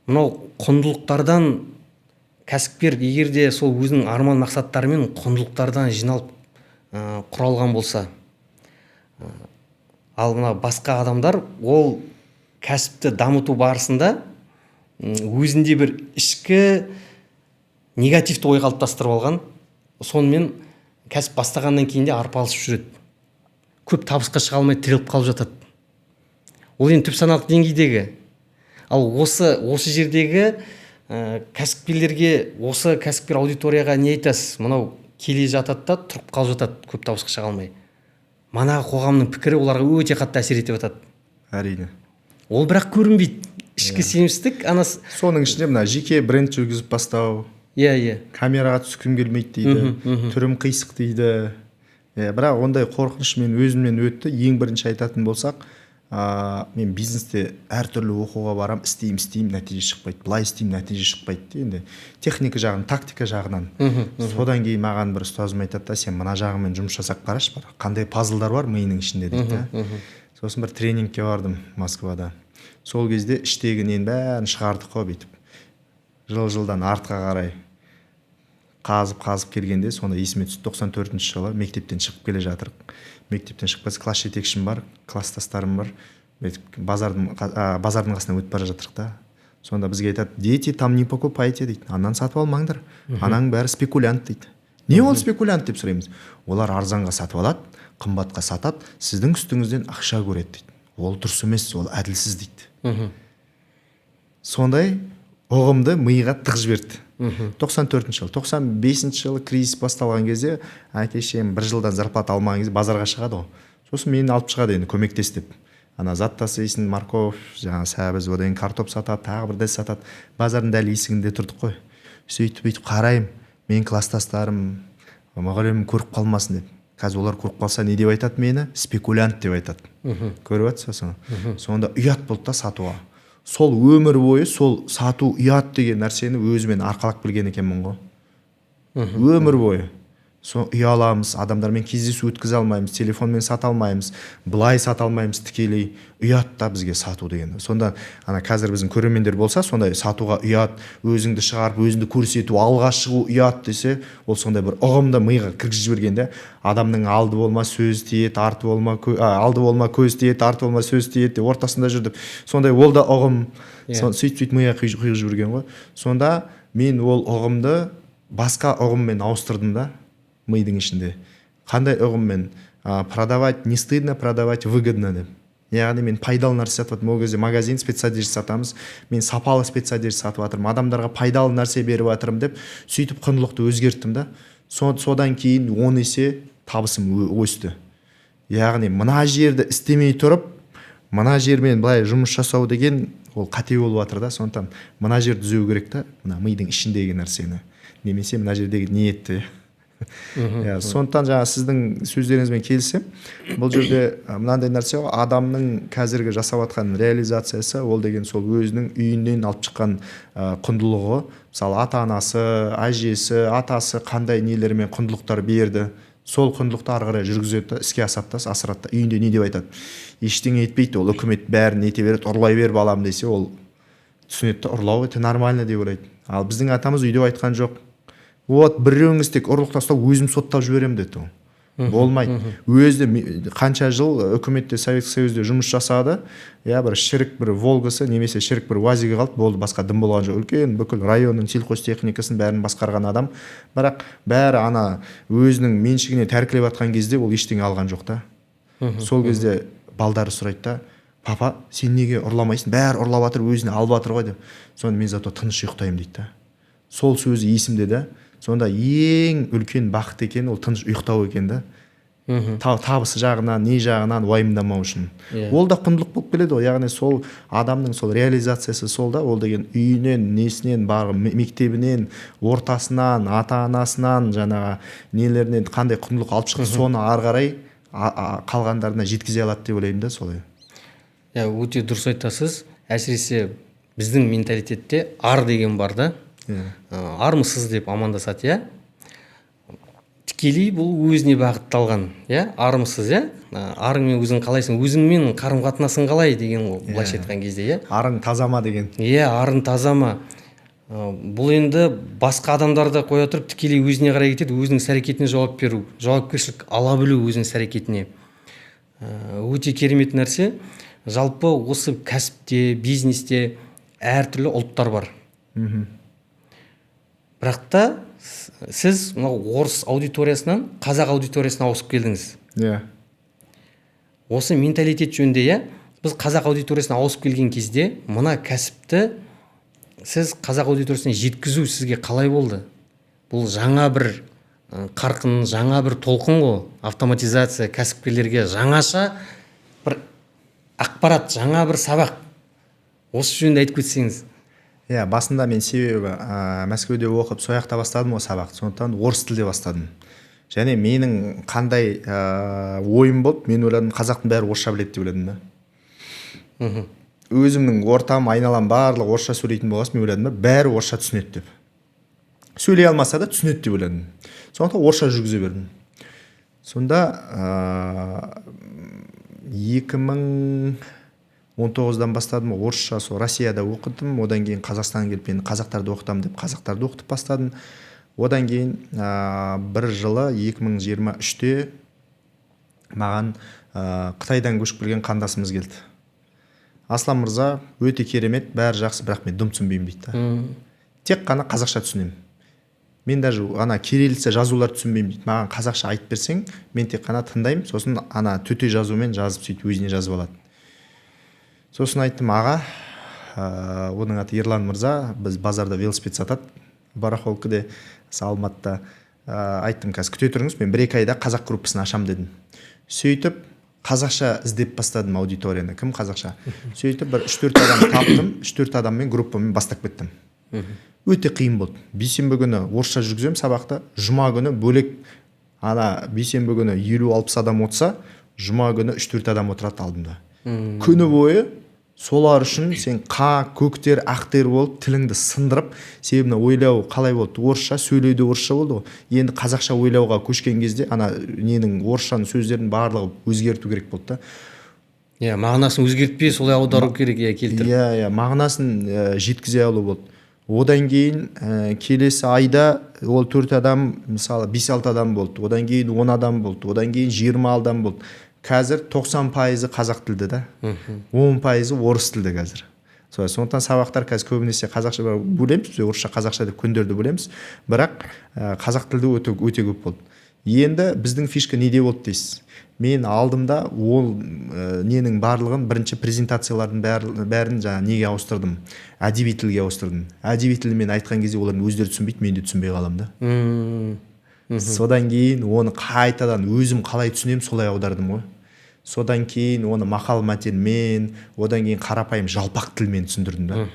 мынау құндылықтардан кәсіпкер егерде сол өзінің арман мақсаттарымен құндылықтардан жиналып құралған болса, ал мына басқа адамдар ол кәсіпті дамыту барысында өзінде бір ішкі негативті ой қалыптастырып алған, сонымен кәсіп бастағаннан кейін де арпалысып жүреді. Көп табысқа шыға алмай тіреліп қалып жатады. Ол енді түп саналық деңгейдегі. Ал осы жердегі кәсіпкерлерге, осы кәсіпкер аудиторияға не айтасыз? Мынау келе жатады да тұрып қалып жатады, көп табысқа шыға алмай. Манағы қоғамның пікірі оларға өте қатты әсер етіп жатады. Әрине. Ол бірақ көрінбейді. Ішкі сенімсіздік, соның ішінде мына жеке бренд жүргізіп бастау. Камераға түскім келмейді дейді, түрім қисық дейді. Бірақ ондай қорқыныш мен өзімнен өтті. Ең бірінші айтатын болсақ, мен бизнесте әртүрлі оқуға барам, істеймін, нәтиже шықпайды. Былай істеймін, нәтиже шықпайды. Енді техника жағынан, тактика жағынан. Содан кейін маған бір ұстазым айтады да, сен мына жағымен жұмыс жасап қарашы, қандай пазлдар бар миының ішінде дейді. Сосын бір тренингке бардым Москвада. Сол кезде іштегі нен бәрін шығардық қой бүйтіп. Жыл-жылдан артқа қарай қазып келгенде соны есіме түсті. 94-ші жылы мектептен шығып келе жатырық. Мектептен шықпаса класс жетекшім бар, класстастарым бар. Базардың қасынан өтіп бара жатырық та. Сонда бізге айтады, дети там не покупайте дейді. Анан сатып алмаңдар. Анаң бәрі спекулянт дейді. Не ол спекулянт деп сұраймыз. Олар арзанға сатып алады, қымбатқа сатады, сіздің үстіңізден ақша көреді дейді. Ол дұрыс емес, ол әділсіз дейді. Сондай ұғымды миға тығып жіберді. 94 жыл 95 жылы кризис басталған кезде әке шешем 1 жылдан зарплата алмаған кезде базарға шығады ғой. Сосын мені алып шығады енді көмектес деп. Ана зат тасыйсың, морковь, жаңағы сәбіз, одан кейін картоп сатады, тағы бір сатады. Базардың дәл есігінде тұрдық қой. Сөйтіп бүйтіп қараймын, менің класстастарым мұғалімім көріп қалмасын деп. Қазір олар көріп қалса не деп айтады мені? Спекулянт деп айтады. Көріп жатсың? Сонда ұят болды да сатуға. Сол өмір бойы сол сату ұят деген нәрсені өзімен арқалап білген екенмін ғой. Өмір бойы. Сол ұяламыз, адамдармен кездесу өткізе алмаймыз, телефонмен сата алмаймыз, былай сата алмаймыз тікелей. Ұят та бізге сату деген. Сонда ана қазір біздің көрермендер болса, сондай сатуға ұят, өзіңді шығарып, өзіңді көрсету, алға шығу ұят десе, ол сондай бір ұғымды миға кіргізіп жібергенде, адамның алды болма сөз тиеді, алды болма көз тиеді, арты болма сөз тиеді деп ортасында жүрдіп, сондай ол да ұғым. Сөйтіп миға құйып жіберген ғой. Сонда мен ол ұғымды басқа ұғыммен ауыстырдым да. Мидың ішінде. Қандай ұғыммен? Продавать не стыдно, продавать выгодно деп. Яғни мен пайдалы нәрсе сатып жатырмын. Ол кезде магазин спецодежда сатамыз. Мен сапалы спецодежда сатып жатырмын. Адамдарға пайдалы нәрсе беріп жатырмын деп сөйтіп құндылықты өзгерттім да. Содан кейін 10 есе табысым өсті. Яғни мына жерді істемей тұрып, мына жермен былай жұмыс жасау деген ол қате болып жатыр да. Сондықтан мына жерді түзеу керек та, мына мидың ішіндегі нәрсені. Немесе мына жердегі ниетті. Сондықтан жаңа сіздің сөздеріңізбен келісем, бұл жерде мынандай нәрсе ғой, адамның қазіргі жасап жатқан реализациясы ол деген сол өзінің үйінен алып шыққан құндылығы. Мысалы ата-анасы, әжесі, атасы қандай нелермен құндылықтар берді, сол құндылықты ары қарай жүргізеді, іске асырады, үйінде не деп айтады? Ештеңе етпейді, ол үкімет бәрін ете береді, ұрлай бер балам десе, ол түсінеді, ұрлау это нормально деп ойлайды. Ал біздің атамыз үйде айтқан жоқ. Вот біреуіңіз тек ұрлық тастау, өзім соттап жіберем деді. Болмайды. Өзі қанша жыл үкіметте, Советский Союзде жұмыс жасады, бір шірік бір Волгасы немесе шірік бір УАЗиге қалды, болды, басқа дым болған жоқ. Үлкен бүкіл районның сельхозтехникасын бәрін басқарған адам, бірақ бәрі ана өзінің меншігіне тәркілеп жатқан кезде ол ештеңе алған жоқ та. Сол кезде балдары сұрайды да, папа, сен неге ұрламайсың? Бәрі ұрлап жатыр, өзіне алып жатыр ғой деп. Сонда мен зато тыныш ұйықтаймын дейді да. Сол сөзі есімде да. Сонда ең үлкен бақыт екен ол тыныш ұйықтау екен да. Табысы жағынан, не жағынан уайымдамау үшін. Ол да құндылық болып келеді ғой. Яғни сол адамның сол реализациясы сол да, ол деген үйінен, несінен, мектебінен, ортасынан, ата-анасынан, жаңағы нелерінен қандай құндылық алып шықты, соны ары қарай қалғандарына жеткізе алады деп ойлаймын да солай. Өте дұрыс айтасыз. Әсіресе біздің менталитетте ар деген бар да. Армысыз деп амандасады, тікелей бұл өзіне бағытталған, армысыз, арыңмен өзің қалайсың, өзіңмен қарым қатынасың қалай деген ол былайша айтқан кезде, арың таза ма деген. Арың таза ма. Бұл енді басқа адамдарды қоя тұрып тікелей өзіне қарай кетеді, өзінің іс-әрекетіне жауап беру, жауапкершілік ала білу өзінің іс-әрекетіне. Өте керемет нәрсе. Жалпы осы кәсіпте, бизнесте әртүрлі ұлттар бар. Бірақ та сіз орыс аудиториясынан қазақ аудиториясына ауысып келдіңіз. Осы менталитет жөнінде, біз қазақ аудиториясына ауысып келген кезде, мына кәсіпті сіз қазақ аудиториясына жеткізу сізге қалай болды? Бұл жаңа бір қарқын, жаңа бір толқын ғой, автоматизация, кәсіпкерлерге жаңаша бір ақпарат, жаңа бір сабақ. Осы жөнінде айтып кетсеңіз. Басында мен себебі Мәскеуде оқып сояқта бастадым ғой сабақты, сондықтан орыс тілде бастадым. Және менің қандай ойым болды, мен ойладым, қазақтың бәрі орысша біледі деп ойладым да. Өзімнің ортам, айналам барлығы орысша сөйлейтін болғасын, мен ойладым, бәрі орысша түсінеді деп. Сөйлей алмаса да түсінеді деп ойладым. Сондықтан орысша жүргізе бердім. Сонда 2019-дан бастадым, орысша сол Россияда оқыдым, одан кейін Қазақстанға келіп мен қазақтарды оқытамын деп қазақтарды оқытып бастадым. Одан кейін бір жылы 2023-те маған Қытайдан көшіп келген қандасымыз келді. Аслан мырза, өте керемет, бәрі жақсы, бірақ мен дым түсінбеймін дейді. Тек қана қазақша түсінемін. Мен даже кириллица жазулар түсінбеймін дейді. Маған қазақша айтып берсең, мен тек қана тыңдаймын, сосын төте жазумен жазып сөйтіп өзіне жазып алады. Сосын айттым, аға, оның аты Ерлан мырза, біз базарда велосипед сатады, барахолкіде Алматыда. Айттым, қазір күте тұрыңыз, мен 1-2 айда қазақ группасын ашам дедім. Сөйтіп қазақша іздеп бастадым аудиторияны, кім қазақша. Сөйтіп бір 3-4 адам таптым, 3-4 адаммен группамен бастап кеттім. Өте қиын болды. Бейсенбі күні орысша жүргізем сабақты, жұма күні бөлек, бейсенбі күні 50-60 адам отырса, жұма күні 3-4 адам отырады алдымда. Күні бойы солар үшін сен көктер, ақтер болып, тіліңді сындырып, себебі ойлау қалай болды? Орысша, сөйлеуде орысша болды ғой. Енді қазақша ойлауға көшкен кезде, ненің орысшаның сөздерін барлығы өзгерту керек болды да. Мағынасын өзгертпей солай аудару керек, келтіріп. Мағынасын жеткізе алу болды. Одан кейін келесі айда ол 4 адам, мысалы 5-6 адам болды. Одан кейін 10 адам болды. Одан кейін 20 адам болды. Қазір 90% қазақ тілді да, 10% орыс тілді қазір. Сондықтан сабақтар қазір көбінесе қазақша бөлеміз, орысша қазақша деп күндерді бөлеміз, бірақ қазақ тілді өте көп болды. Енді біздің фишка неде болды дейсіз? Мен алдымда ол ненің барлығын, бірінші презентациялардың бәрін неге ауыстырдым? Әдеби тілге ауыстырдым. Әдеби тілмен айтқан кезде олардың өздері түсінбейді, мен де түсінбей қалам да. Содан кейін оны қайтадан өзім қалай түсінем, солай аудардым ғой. Содан кейін оны мақал мәтелмен, одан кейін қарапайым жалпақ тілмен түсіндірдім да.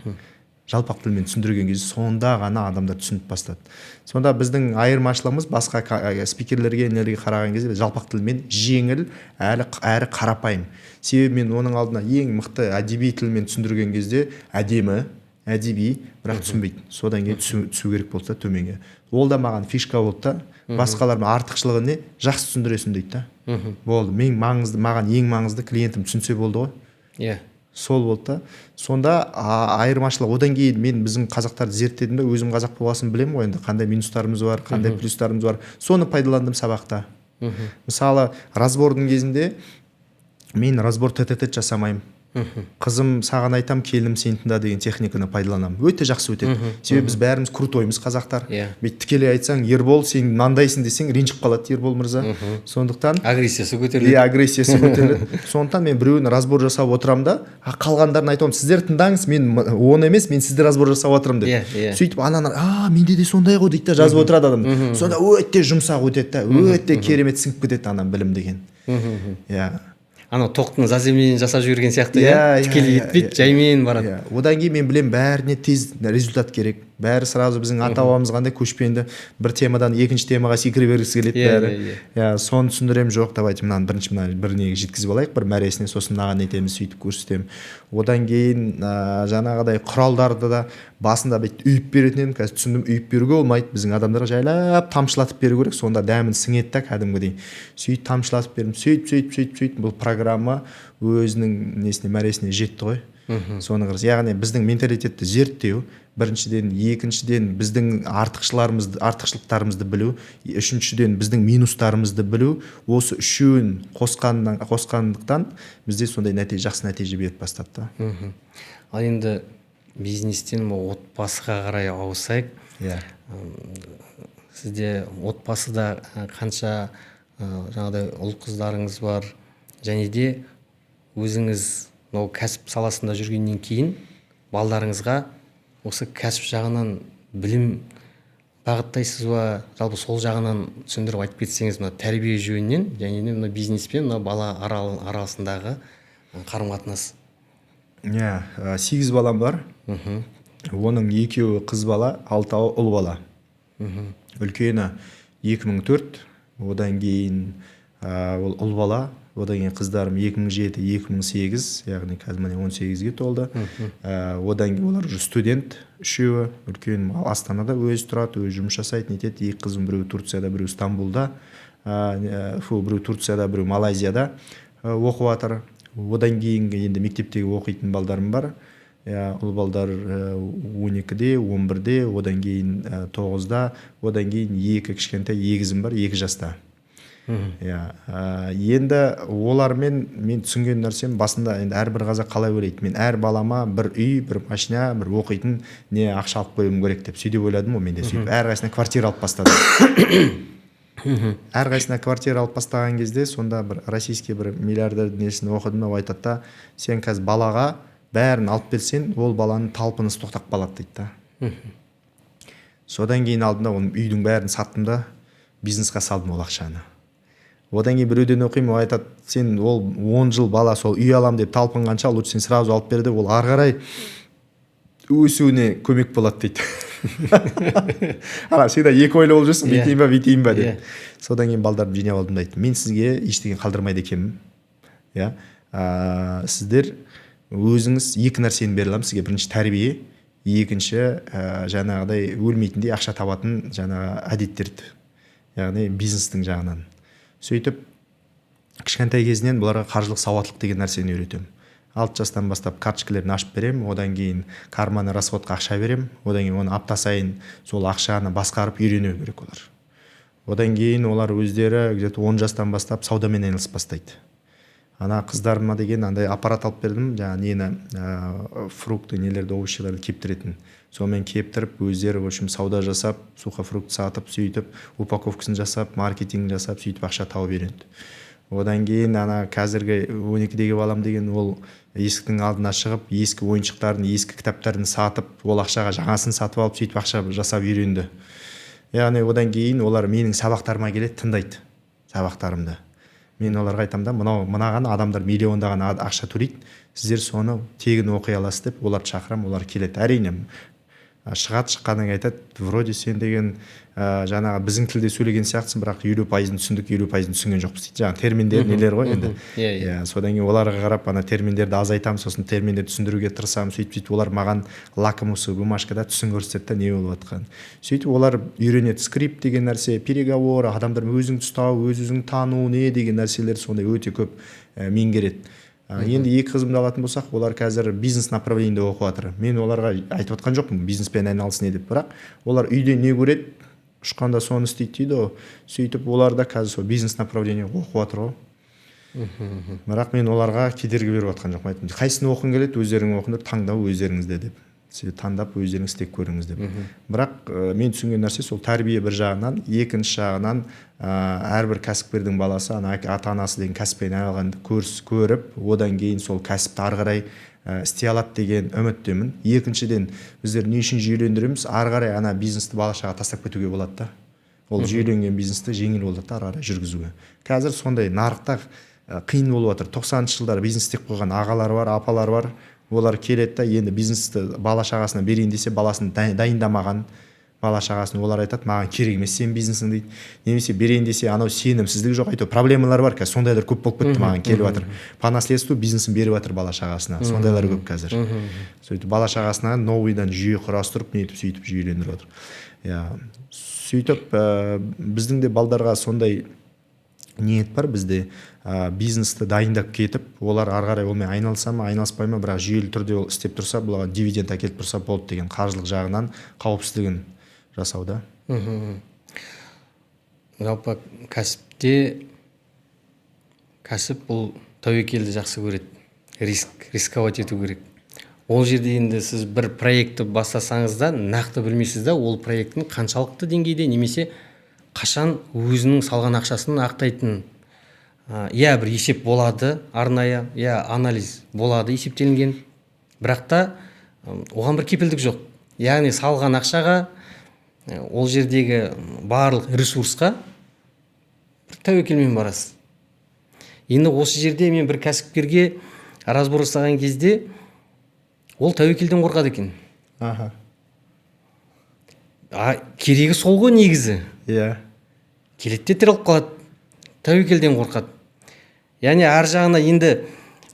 Жалпақ тілмен түсіндірген кезде сонда ғана адамдар түсініп бастады. Сонда біздің айырмашылығымыз басқа спикерлерге қараған кезде жалпақ тілмен жеңіл, әрі қарапайым. Себебі мен оның алдына ең мықты әдеби тілмен түсіндірген кезде әдеби, бірақ түсінбейді. Содан кейін түсу керек болды да төменге. Ол да маған фишка болды да. Басқалардың артықшылығы не? Жақсы түсіндіресің дейді да. Болды. Маған ең маңызды клиентім түсінсе болды ғой. Сол болды да. Сонда айырмашылық. Одан кейін мен біздің қазақтарды зерттедім де, өзім қазақ болғасын білемін ғой енді, қандай минустарымыз бар, қандай плюстарымыз бар. Соны пайдаландым сабақта. Мысалы, разбордың кезінде мен разбор тет-тет жасамаймын. Қызым саған айтам, келінім сен тыңда деген техниканы пайдаланамын. Өте жақсы өтеді. Себебі біз бәріміз крутоймыз қазақтар. Тікелей айтсаң, Ербол, сен мынандайсың десең, ренжіп қалады Ербол мырза. Сондықтан агрессиясы көтеріледі. Агрессиясы көтеріледі. Сондықтан мен біреуін разбор жасап отырам да, қалғандарын айтамын, сіздер тыңдаңыз, мен оны емес, мен сізді разбор жасап отырамын деп. Сөйтіп менде де сондай ғой дейді, жазып отырады адам. Сонда өте жұмсақ өтеді да, өте керемет сіңіп кетеді ана білім деген. Тоқтың заземлениені жасап жіберген сияқты, тікелей етпейді, жаймен барады. Одан кейін мен білем, бәріне тез результат керек. Бәрі сразу біздің ата-бабамыз қандай көшпенді, бір темадан екінші темаға секіре бергісі келеді бәрі. Соны түсіндірем, жоқ, давайте бірінші бір неге жеткізіп алайық, бір мәресіне, сосын маған нетеміз, сөйтіп көрсетемін. Одан кейін жаңағыдай құралдарды да басында үйіп беретін едім, қазір түсіндім, үйіп беруге болмайды, біздің адамдарға жайлап тамшылатып беру керек, сонда дәмін сіңеді да кәдімгідей. Сөйтіп тамшылатып бердім, сөйтіп бұл программа өзінің мәресіне жетті ғой. Соны қарыз. Яғни біздің менталитетті зерттеу, біріншіден, екіншіден біздің артықшылықтарымызды білу, үшіншіден біздің минустарымызды білу, осы үшеуін қосқандықтан бізде сондай жақсы нәтиже беріп бастады. Ал енді бизнестен отбасыға қарай ауысайық. Сізде отбасыда қанша жаңағыдай ұл қыздарыңыз бар, және де өзіңіз кәсіп саласында жүргеннен кейін балдарыңызға осы кәсіп жағынан білім бағыттайсыз ба, жалпы сол жағынан түсіндіріп айтып кетсеңіз, тәрбие жөнінен және бизнес пен бала арасындағы қарым-қатынас. 8 балам бар. Оның 2-і қыз бала, 6-ы ұл бала. Үлкені 2004, одан кейін ұл бала, одан кейін қыздарым 2007-2008, яғни қазір 18-ге толды. Одан кейін олар студент, 3-і, үлкен Астанада өзі тұрады, өзі жұмыс жасайды, нетеді. 2 қызым, біреу Турцияда, біреу Стамбулда, біреу Турцияда, біреу Малайзияда оқып жатыр. Одан кейін енді мектептегі оқитын балдарым бар. Ұл балдар 12-де, 11-де, одан кейін 9-да, одан кейін 2 кішкентай егізім бар, 2 жаста. Енді олармен мен түсінген нәрсем басында, енді әрбір қазақ қалай ойлайды, мен әр балама бір үй, бір машина, бір оқитын не ақша алып қоюым керек деп сөйтіп ойладым ғой. Мен де сөйтіп әрқайсысына квартира алып бастадым. Әрқайсысына квартира алып бастаған кезде сонда бір российский бір миллиардер несін оқыдым, ол айтады да, сен қазір балаға бәрін алып берсең, ол баланың талпынысы тоқтап қалады дейді да. Содан кейін алдым да оның үйдің бәрін саттым да бизнесқа салдым ол ақшаны. Одан кейін біреуден оқимын, ол айтады, сен ол 10 жыл бала сол үй алам деп талпынғанша лучше сен сразу алып бер деп, ол ары қарай өсуіне көмек болады дейді. Ана всегда екі ойлы болып жүрсің, бүйтейін ба деп. Содан кейін балдарды жинап алдым да айттым, мен сізге ештеңе қалдырмайды екенмін. Сіздер өзіңіз екі нәрсені бере аламын сізге. Бірінші тәрбие, екінші жаңағыдай өлмейтіндей ақша табатын жаңағы әдеттерді, яғни бизнестің жағынан. Сөйтіп кішкентай кезінен бұларға қаржылық сауаттылық деген нәрсені үйретемін. 6 жастан бастап карточкаларын ашып беремін, одан кейін карманы расходқа ақша беремін, одан кейін оны апта сайын сол ақшаны басқарып үйрену керек олар. Одан кейін олар өздері где-то 10 жастан бастап саудамен айналысып бастайды. Ана қыздарыма деген андай аппарат алып бердім, жаңағы фрукты, нелерді, овощиларды кептіретін. Сонымен кептіріп, өздері в общем сауда жасап, сухофрукт сатып, сөйтіп упаковкасын жасап, маркетинг жасап, сөйтіп ақша тауып үйренді. Одан кейін ана қазіргі 12-дегі балам деген, ол есіктің алдына шығып, ескі ойыншықтарын, ескі кітаптарын сатып, ол ақшаға жаңасын сатып алып, сөйтіп ақша жасап үйренді. Яғни одан кейін олар менің сабақтарыма келеді, тыңдайды сабақтарымды. Мен оларға айтамын да, мынаған адамдар миллиондаған ақша төлейді, сіздер соны тегін оқи аласыз деп, оларды шақырамын, олар келеді. Әрине шыққаннан кейін айтады, вроде сен деген жаңағы біздің тілде сөйлеген сияқтысың, бірақ 50%-ын түсіндік, 50%-ын түсінген жоқпыз дейді. Жаңағы терминдер нелер ғой енді. Содан кейін оларға қарап ана терминдерді азайтамын, сосын терминдерді түсіндіруге тырысамын, сөйтіп олар маған лакмусовый бумажкада түсін көрсетеді, не болып жатқанын. Сөйтіп олар үйренеді. Скрипт деген нәрсе, переговор, адамдар өзіңді ұстау, өзіңді тану, не деген нәрселер сондай өте көп меңгереді. Енді екі қызымды алатын болсақ, олар қазір бизнес направлениеде оқып жатыр. Мен оларға айтып жатқан жоқпын бизнеспен айналысын деп, бірақ олар үйде не көреді, ұшқанда соны істейді дейді. Сөйтіп олар да қазір сол бизнес направление оқып жатыр ғой. Бірақ мен оларға кедергі беріп жатқан жоқпын. Айтып, қайсысын оқығың келеді, өздерің оқыңдар, таңдау өздеріңізде деп. Таңдап өздеріңіз істеп көріңіз деп. Бірақ мен түсінген нәрсе сол тәрбие бір жағынан, екінші жағынан әрбір кәсіпкердің баласы ата-анасы деген кәсіппен айналғанды көріп, одан кейін сол кәсіпті ары қарай істей алады деген үміттемін. Екіншіден, біздер не үшін жүйелендіреміз? Ары қарай ана бизнесті бала-шаға тастап кетуге болады да. Ол жүйеленген бизнесті жеңіл болады да ары қарай жүргізуге. Қазір сондай нарықта қиын болып жатыр. 90-шы жылдары бизнес істеп қойған ағалар бар, апалар бар. Олар келеді да, енді бизнесті бала-шағасына берейін десе, баласын дайындамаған бала-шағасын, олар айтады, маған керек емес сен бизнесің дейді. Немесе берейін десе, анау сенімсіздік жоқ, айту проблемалар бар қазір, сондайлар көп болып кетті, маған келіп жатыр. По наследству бизнесін беріп жатыр бала-шағасына, сондайлар көп қазір. Сөйтіп бала-шағасына новыйдан жүйе құрастырып, нетіп сөйтіп жүйелендіріп отыр. Сөйтіп біздің де балдарға сондай ниет бар бізде, бизнесті дайындап кетіп, олар ары қарай олмен айналыса ма, айналыспай ма, бірақ жүйелі түрде ол істеп тұрса, бұларға дивиденд әкеліп тұрса болды деген қаржылық жағынан қауіпсіздігін жасауда. Жалпы кәсіп бұл тәуекелді жақсы көреді, рисковать ету керек. Ол жерде енді сіз бір проектті бастасаңыз да, нақты білмейсіз да, ол проекттің қаншалықты деңгейде немесе қашан өзінің салған ақшасын ақтайтын. Бір есеп болады, арнайы, анализ болады, есептелінген. Бірақ та оған бір кепілдік жоқ. Яғни салған ақшаға, ол жердегі барлық ресурсқа бір тәуекелмен барасыз. Енді осы жерде мен бір кәсіпкерге разбор жасаған кезде ол тәуекелден қорқады екен. Керегі сол ғой негізі. Келеді де тіріліп қалады, тәуекелден қорқады. Яғни ар жағына енді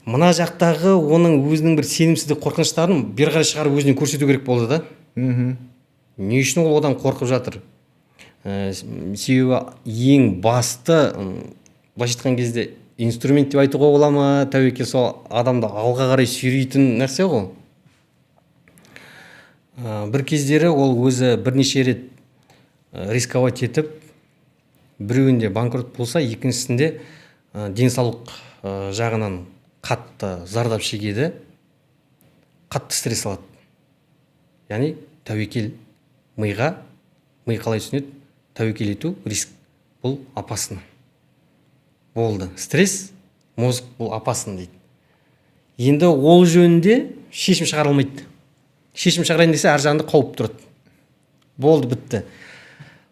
мына жақтағы оның өзінің бір сенімсіздік қорқыныштарын бері қарай шығарып өзіне көрсету керек болды да. Не үшін ол одан қорқып жатыр? Себебі ең басты, былайша айтқан кезде инструмент деп айтуға бола ма, тәуекел сол адамды алға қарай сүйрейтін нәрсе ғой. Бір кездері ол өзі бірнеше рет рисковать етіп, біреуінде банкрот болса, екіншісінде денсаулық жағынан қатты зардап шегеді, қатты стресс алады. Яғни тәуекел ми қалай түсінеді? Тәуекел ету, риск, бұл опасно. Болды. Стресс, мозг, бұл опасно дейді. Енді ол жөнінде шешім шығарылмайды. Шешім шығарайын десе, ар жағында қауіп тұрады. болды, бітті.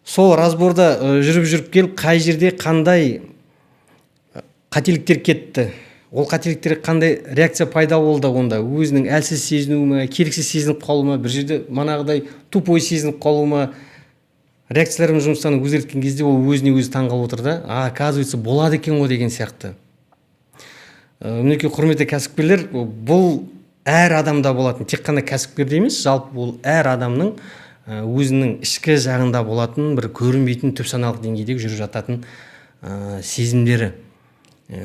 Сол разборда жүріп келіп қай жерде қандай қателіктер кетті, ол қателіктер қандай реакция пайда болды, онда өзінің әлсіз сезінуі ме, керексіз сезініп қалуы ма, бір жерде манағыдай тупой сезініп қалуы ма, реакцияларымыз жұмыстарын өзгерткен кезде ол өзіне өзі таңғалып отыр да, оказывается болады екен ғой деген сияқты. Мінекей құрметті кәсіпкерлер, бұл әр адамда болатын, тек қана кәсіпкерде емес, жалпы бұл әр адамның өзінің ішкі жағында болатын бір көрінбейтін түп саналық деңгейдегі жүріп жататын сезімдері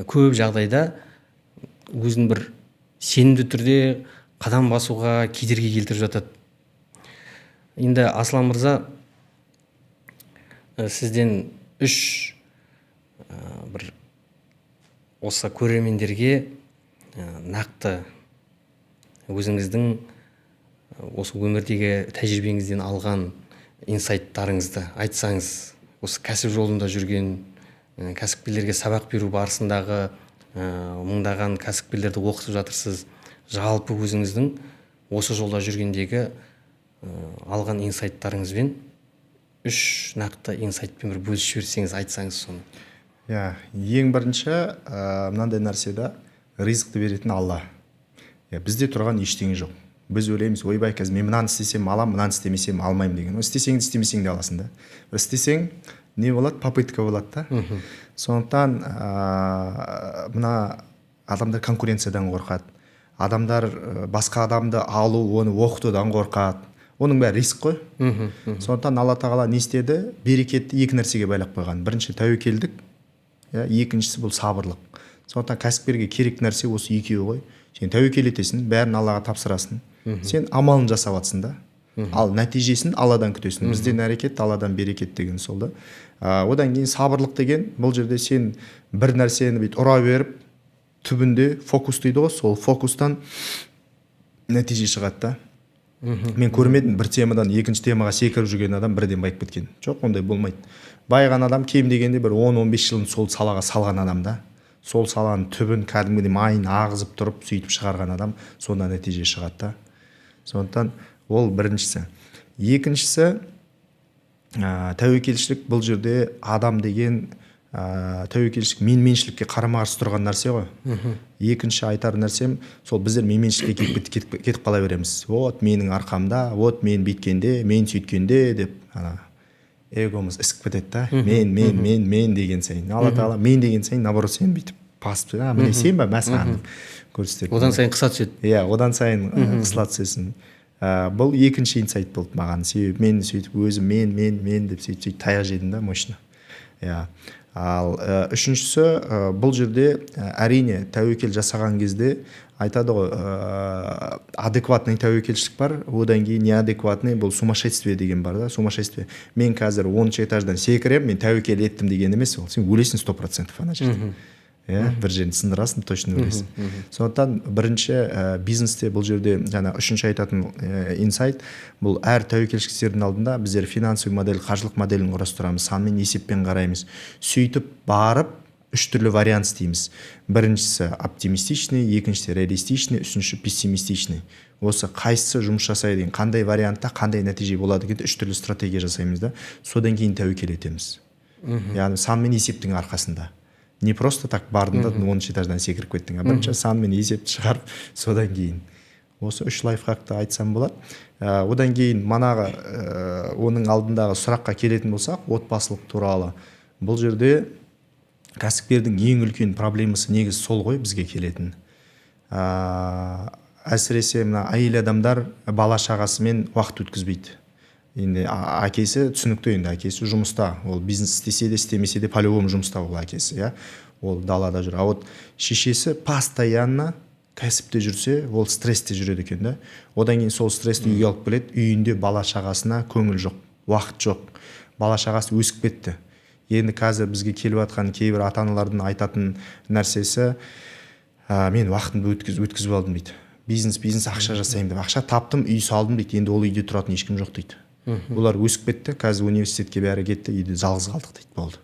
көп жағдайда өзін бір сенімді түрде қадам басуға кедергі келтіріп жатады. Енді Аслан мырза, сізден бір осы көрермендерге нақты өзіңіздің осы өмірдегі тәжірибеңізден алған инсайттарыңызды айтсаңыз, осы кәсіп жолында жүрген кәсіпкерлерге сабақ беру барысындағы мыңдаған кәсіпкерлерді оқытып жатырсыз, жалпы өзіңіздің осы жолда жүргендегі алған инсайттарыңызбен нақты инсайтпен бір бөлісіп жіберсеңіз, айтсаңыз соны. Ең бірінші мынандай нәрседе ризықты беретін Алла. Бізде тұрған ештеңе жоқ. Біз ойлаймыз, ойбай, қазір мен мынаны істесем алам, мынаны істемесем алмаймын деген. Істесең де істемесең де аласың да. Істесең не болады? Попытка болады да. Сондықтан мына адамдар конкуренциядан қорқады. Адамдар басқа адамды алу, оны оқытудан қорқады. Оның бәрі риск қой. Сондықтан Алла тағала не істеді? Берекетті екі нәрсеге байлап қойған. Бірінші тәуекелдік, екіншісі бұл сабырлық. Сондықтан кәсіпкерге керек нәрсе осы екеуі ғой. Сен тәуекел етесің, бәрін Аллаға тапсырасың. Сен амалын жасап жатсың да. Ал нәтижесін Алладан күтесің. Бізден әрекет, Алладан берекет деген сол да. Одан кейін сабырлық деген, бұл жерде сен бір нәрсені бүйтіп ұра беріп, түбінде фокус дейді ғой, сол фокустан нәтиже шығады да. Мен көрмедім бір темадан екінші темаға секіріп жүрген адам бірден байып кеткен. Жоқ, ондай болмайды. Байыған адам кем дегенде бір 10-15 жылын сол салаға салған адам да. Сол саланың түбін кәдімгідей майын ағызып тұрып сөйтіп шығарған адам сонда нәтиже шығады да. Сондықтан ол біріншісі. Екіншісі, тәуекелшілік, бұл жерде адам деген тәуекелшілік менменшілікке қарама-қарсы тұрған нәрсе ғой. Екінші айтар нәрсем, сол біздер менменшілікке кетіп қала береміз. Вот менің арқамда, вот мен бүйткенде, мен сөйткенде деп эгомыз ісіп кетеді да. Мен деген сайын. Алла тағала мен деген сайын наоборот сен бүйтіп басып, міне сен ба, мәсаған көрсетеді. Одан сайын қыса түседі. Одан сайын қысыла түсесің. Бұл екінші инсайт болды маған. Себебі мен сөйтіп өзім мен деп сөйтіп таяқ жедім да, мощно. Ал үшіншісі, бұл жерде әрине тәуекел жасаған кезде айтады ғой, адекватный тәуекелшілік бар, одан кейін неадекватный, бұл сумасшествие деген бар да, сумасшествие. Мен қазір 10-шы этаждан секірем, мен тәуекел еттім деген емес ол. Сен өлесің 100% ана жерде. Бір жерін сындырасың, точно өлесің. Сондықтан бірінші бизнесте бұл жерде жаңа үшінші айтатын инсайт, бұл әр тәуекелшіліктердің алдында біздер финансовый модель, қаржылық моделін құрастырамыз, санмен есеппен қараймыз. Сөйтіп барып үш түрлі вариант істейміз. Біріншісі оптимистичный, екіншісі реалистичный, үшінші пессимистичный. Осы қайсысы жұмыс жасайды деген, қандай вариантта қандай нәтиже болады деген үш түрлі стратегия жасаймыз да, содан кейін тәуекел етеміз. Яғни санмен есептің арқасында. Не просто так бардың да 10-шы этаждан секіріп кеттің, бірінші санмен есепті шығарып, содан кейін. Осы үш лайфхакты айтсам болады. Одан кейін манағы оның алдындағы сұраққа келетін болсақ, отбасылық туралы. Бұл жерде кәсіпкердің ең үлкен проблемасы негізі сол ғой бізге келетін. Әсіресе мына әйел адамдар бала шағасымен уақыт өткізбейді. Енді әкесі түсінікті, енді әкесі жұмыста, ол бизнес істесе де істемесе де по-любому жұмыста ол әкесі, ол далада жүр. А вот шешесі постоянно кәсіпте жүрсе, ол стрессте жүреді екен да. Одан кейін сол стрессті үйге алып келеді, үйінде бала шағасына көңіл жоқ, уақыт жоқ. Бала шағасы өсіп кетті. Енді қазір бізге келіп жатқан кейбір ата-аналардың айтатын нәрсесі, мен уақытымды өткізіп алдым дейді. Бизнес ақша жасаймын деп, ақша таптым, үй салдым дейді. Енді ол үйде тұратын ешкім жоқ дейді. Олар өсіп кетті, қазір университетке бәрі кетті, үйде жалғыз қалдық дейді, болды.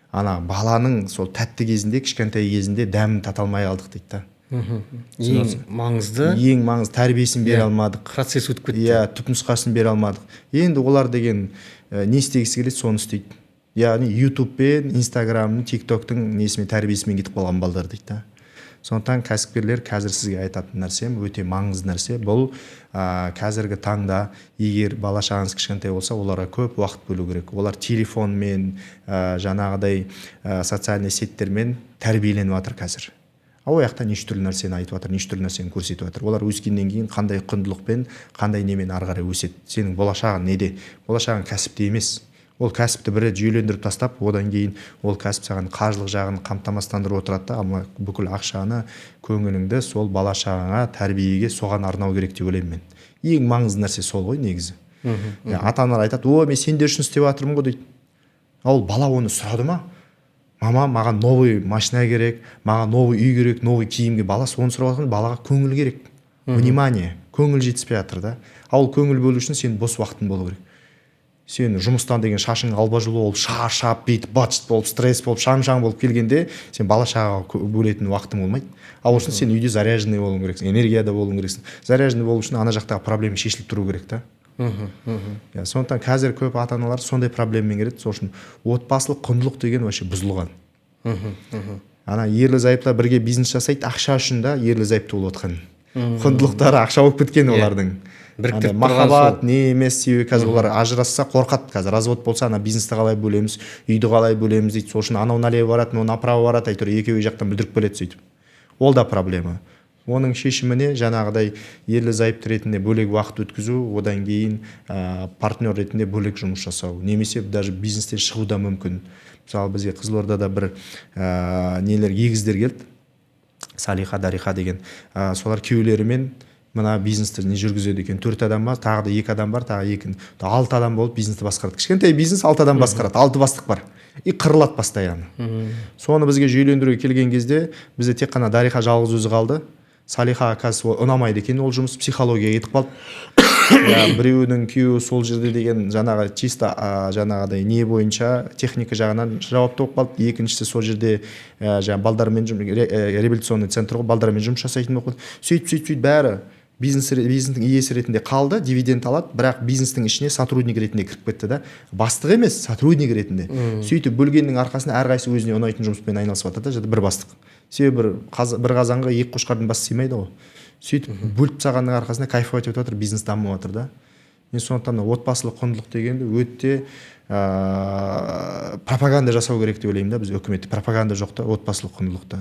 Ана баланың сол тәтті кезінде, кішкентай кезінде дәмін тата алмай қалдық дейді да. ең маңызды тәрбиесін бере алмадық, процесс өтіп кетті. иә, түпнұсқасын бере алмадық. Енді олар деген не істегісі келеді, соны істейді. Яғни ютубпен, инстаграмның, тиктоктың несімен, тәрбиесімен кетіп қалған балдар дейді да. Сондықтан кәсіпкерлер қазір сізге айтатын нәрсем өте маңызды нәрсе. Бұл қазіргі таңда егер бала шағаңыз кішкентай болса, оларға көп уақыт бөлу керек. Олар телефонмен, жаңағыдай социальный сеттермен тәрбиеленіп жатыр қазір. Ол жақта неше түрлі нәрсені айтып жатыр, неше түрлі нәрсені көрсетіп жатыр. Олар өскеннен кейін қандай құндылықпен, қандай немен ары қарай өседі. Сенің болашағың неде? Болашағың кәсіпте емес. Ол кәсіпті бірі жүйелендіріп тастап, одан кейін ол кәсіп саған қаржылық жағын қамтамасыздандырып отырады да, ama бүкіл ақшаны, көңіліңді сол бала шағаңа, тәрбиеге соған арнау керек деп ойлаймын мен. Ең маңызды нәрсе сол ғой негізі. Ата-аналар айтады, о, мен сендер үшін істеп жатырмын ғой дейді. Ол бала оны сұрады ма? Мама, маған новый машина керек, маған новый үй керек, новый киімге. Баласы оны сұрап жатқан, балаға көңіл керек. Внимание, көңіл жетіспей жатыр да. Ал көңіл бөлу үшін сен бос уақытың болу керек. Сен жұмыстан деген шашың албажулы болып, шаршап, бүйтіп, бачыт болып, стресс болып, шаң-шаң болып келгенде, сен бала шағаға бөлетін уақытың болмайды. Ал үшін сен үйде заряженный болуың керексің, энергияда болуың керексің. Заряженный болу үшін ана жақтағы проблема шешіліп тұру керек та. Сондықтан қазір көп ата-аналар сондай проблемамен келеді. Сол үшін отбасылық құндылық деген вообще бұзылған. Ана ерлі зайыптылар бірге бизнес жасайды, ақша үшін да ерлі зайыпты болып отқан. Құндылықтары ақша болып кеткен олардың. Махаббат не емес, себебі қазір олар ажырасса қорқады. Қазір развод болса, ана бизнесті қалай бөлеміз, үйді қалай бөлеміз дейді. Сол үшін анау налево барады, мынау направо барады, әйтеуір екеуі жақтан бүлдіріп келеді сөйтіп. Ол да проблема. Оның шешіміне жаңағыдай ерлі зайыпты ретінде бөлек уақыт өткізу, одан кейін партнер ретінде бөлек жұмыс жасау, немесе даже бизнестен шығу да мүмкін. Мысалы бізге Қызылордада бір нелер егіздер келді, Салиха, Дариха деген. Солар күйеулерімен мына бизнесті не жүргізеді екен. 4 адам бар, тағы да 2 адам бар, тағы 6 адам болып бизнесті басқарады. Кішкентай бизнес 6 адам басқарады, 6 бастық бар. И қырылады постоянно. Соны бізге жүйелендіруге келген кезде бізде тек қана Дариха жалғыз өзі қалды. Салиха қазір ұнамайды екен ол жұмыс, психологияға кетіп қалды. Біреуінің күйеуі сол жерде деген жаңағы чисто жаңағыдай не бойынша техника жағынан жауапты болып қалды. Екіншісі сол жерде жаңағы балдармен реабилитационный центр ғой, балдармен жұмыс жасайтын болып қалды. Сөйтіп бәрі бизнестің иесі ретінде қалды, дивиденд алады, бірақ бизнестің ішіне сотрудник ретінде кіріп кетті да. Бастық емес, сотрудник ретінде. Сөйтіп бөлгеннің арқасында әрқайсысы өзіне ұнайтын жұмыспен айналысып жатыр да, және бір бастық. Себебі бір қазанға 2 қошқардың басы сыймайды ғой. Сөйтіп бөліп тастағанның арқасында кайфовать етіп жатыр, бизнес дамып жатыр да. Мен сондықтан отбасылық құндылық дегенді өте пропаганда жасау керек деп ойлаймын да. Біз өкіметте пропаганда жоқ та, отбасылық құндылықта.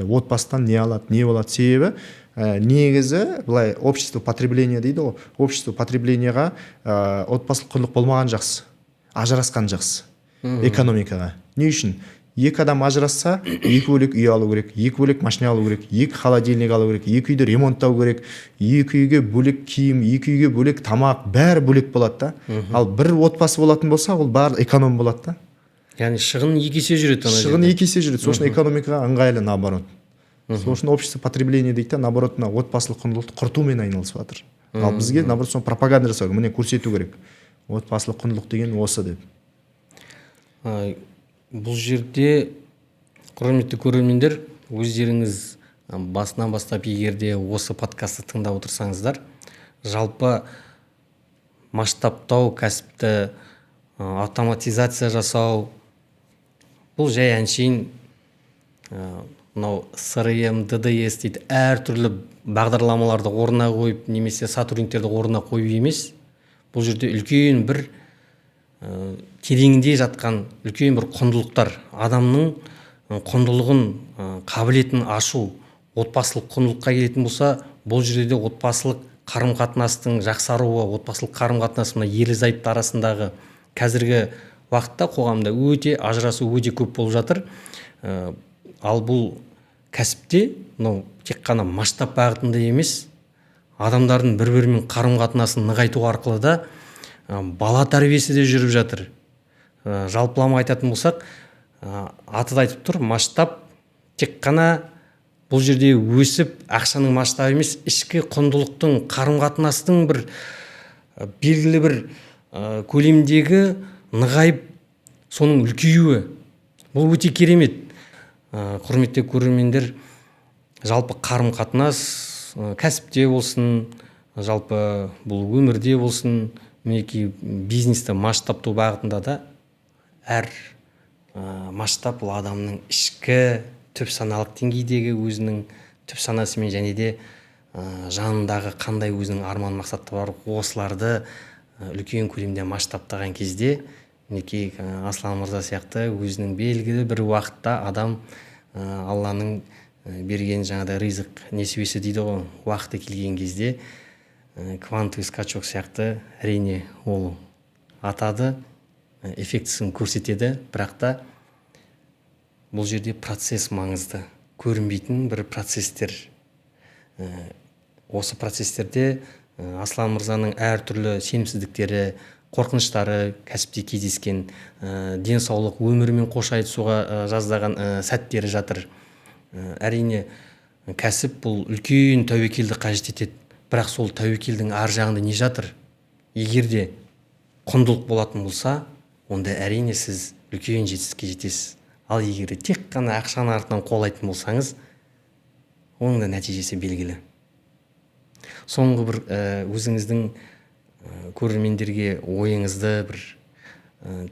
Отбасыдан не алады, не болады, себебі негізі былай общество потребления дейді ғой. Общество потреблениеға отбасылық құндылық болмаған жақсы, ажырасқан жақсы экономикаға. Не үшін? 2 адам ажырасса, 2 бөлек үй алу керек, 2 бөлек машина алу керек, 2 холодильник алу керек, 2 үйді ремонттау керек, 2 үйге бөлек киім, 2 үйге бөлек тамақ, бәрі бөлек болады да. Ал бір отбасы болатын болса, ол бәрі эконом болады да. Яғни шығын 2 есе жүреді. Шығын 2 есе жүреді. Сол үшін экономикаға ыңғайлы, наоборот. Сол үшін общество потребления дейді, наоборот, отбасылық құндылықты құртумен айналысып жатыр. Ал бізге наоборот соны пропаганда жасау керек, міне көрсету керек. Отбасылық құндылық деген осы деп. Бұл жерде құрметті көрермендер, өздеріңіз басынан бастап егерде осы подкастты тыңдап отырсаңыздар, жалпы масштабтау кәсіпті автоматизация жасау, бұл жай әншейін мынау CRM, DDS дейді, әртүрлі бағдарламаларды орнына қойып, немесе сотрудниктерді орнына қойып емес. Бұл жерде үлкен бір тереңінде жатқан үлкен бір құндылықтар, адамның құндылығын, қабілетін ашу, отбасылық құндылыққа келетін болса, бұл жерде отбасылық қарым-қатынастың жақсаруы, отбасылық қарым-қатынас мына ерлі-зайыпты арасындағы қазіргі уақытта қоғамда өте ажырасу өте көп болып жатыр. Ал бұл кәсіпте мынау тек қана масштаб бағытында емес, адамдардың бір-бірімен қарым-қатынасын нығайту арқылы да бала тәрбиесі де жүріп жатыр. Жалпылама айтатын болсақ, аты да айтып тұр, масштаб тек қана бұл жерде өсіп, ақшаның масштабы емес, ішкі құндылықтың, қарым-қатынастың бір белгілі бір көлемдегі нығайып, соның үлкеюі. Бұл өте керемет. Құрметті көрермендер, жалпы қарым қатынас кәсіпте болсын, жалпы бұл өмірде болсын, мінекей бизнесті масштабтау бағытында да әр масштаб бұл адамның ішкі түп саналық деңгейдегі өзінің түп санасымен және де жанындағы қандай өзінің арман мақсаты бар, осыларды үлкен көлемде масштабтаған кезде мінекей Аслан мырза сияқты өзінің белгілі бір уақытта адам Алланың берген жаңағыдай ризық несібесі дейді ғой, уақыты келген кезде квантовый скачок сияқты әрине ол атады, эффектісін көрсетеді, бірақ та бұл жерде процесс маңызды, көрінбейтін бір процесстер. Осы процесстерде Аслан мырзаның әртүрлі сенімсіздіктері, қорқыныштары, кәсіпте кездескен денсаулық, өмірімен қош айтысуға жаздаған сәттері жатыр. Әрине кәсіп бұл үлкен тәуекелді қажет етеді, бірақ сол тәуекелдің ар жағында не жатыр? Егер де құндылық болатын болса, онда әрине сіз үлкен жетістікке жетесіз. Ал егер де тек қана ақшаның артынан қуалайтын болсаңыз, оның да нәтижесі белгілі. Соңғы бір өзіңіздің көрермендерге ойыңызды бір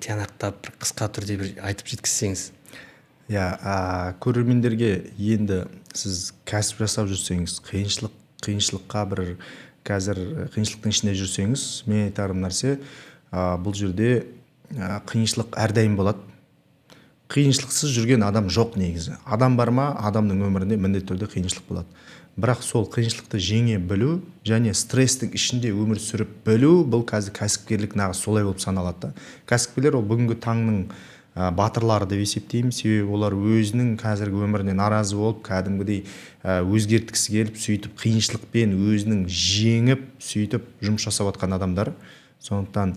тиянақтап, бір қысқа түрде бір айтып жеткізсеңіз. Көрермендерге енді сіз кәсіп жасап жүрсеңіз, қиыншылыққа бір қазір қиыншылықтың ішінде жүрсеңіз, мен айтарым нәрсе, бұл жерде қиыншылық әрдайым болады. Қиыншылықсыз жүрген адам жоқ негізі. Адам бар ма, адамның өмірінде міндетті түрде қиыншылық болады. Бірақ сол қиыншылықты жеңе білу және стресстің ішінде өмір сүріп білу, бұл қазір кәсіпкерлік нағыз солай болып саналады. Кәсіпкерлер ол бүгінгі таңның батырлары деп есептеймін, себебі олар өзінің қазіргі өміріне наразы болып, кәдімгідей өзгерткісі келіп, сөйтіп қиыншылықпен өзінің жеңіп, сөйтіп жұмыс жасап жатқан адамдар. Сондықтан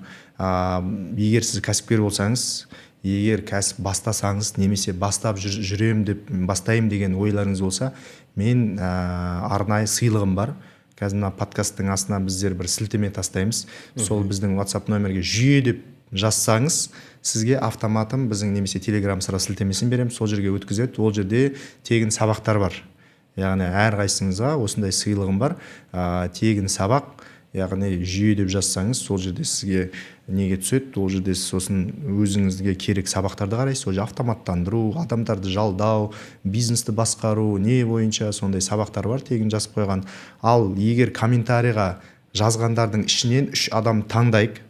егер сіз кәсіпкер болсаңыз, егер кәсіп бастасаңыз, немесе бастап жүрем деп бастайым деген ойларыңыз болса, мен арнайы сыйлығым бар. Қазір мына подкасттың астына біздер бір сілтеме тастаймыз. Сол біздің WhatsApp номерге жүйе деп жазсаңыз, сізге автоматом біздің немесе Telegram сыра сілтемесін берем, сол жерге өткізеді. Ол жерде тегін сабақтар бар. Яғни әрқайсыңызға осындай сыйлығым бар. Тегін сабақ, яғни жүйе деп жазсаңыз, сол жерде сізге неге түседі, ол жерде сосын өзіңізге керек сабақтарды қарайсыз, ол автоматтандыру, адамдарды жалдау, бизнесті басқару, не бойынша сондай сабақтар бар, тегін жазып қойған. Ал егер комментарийға жазғандардың ішінен 3 адам таңдайық,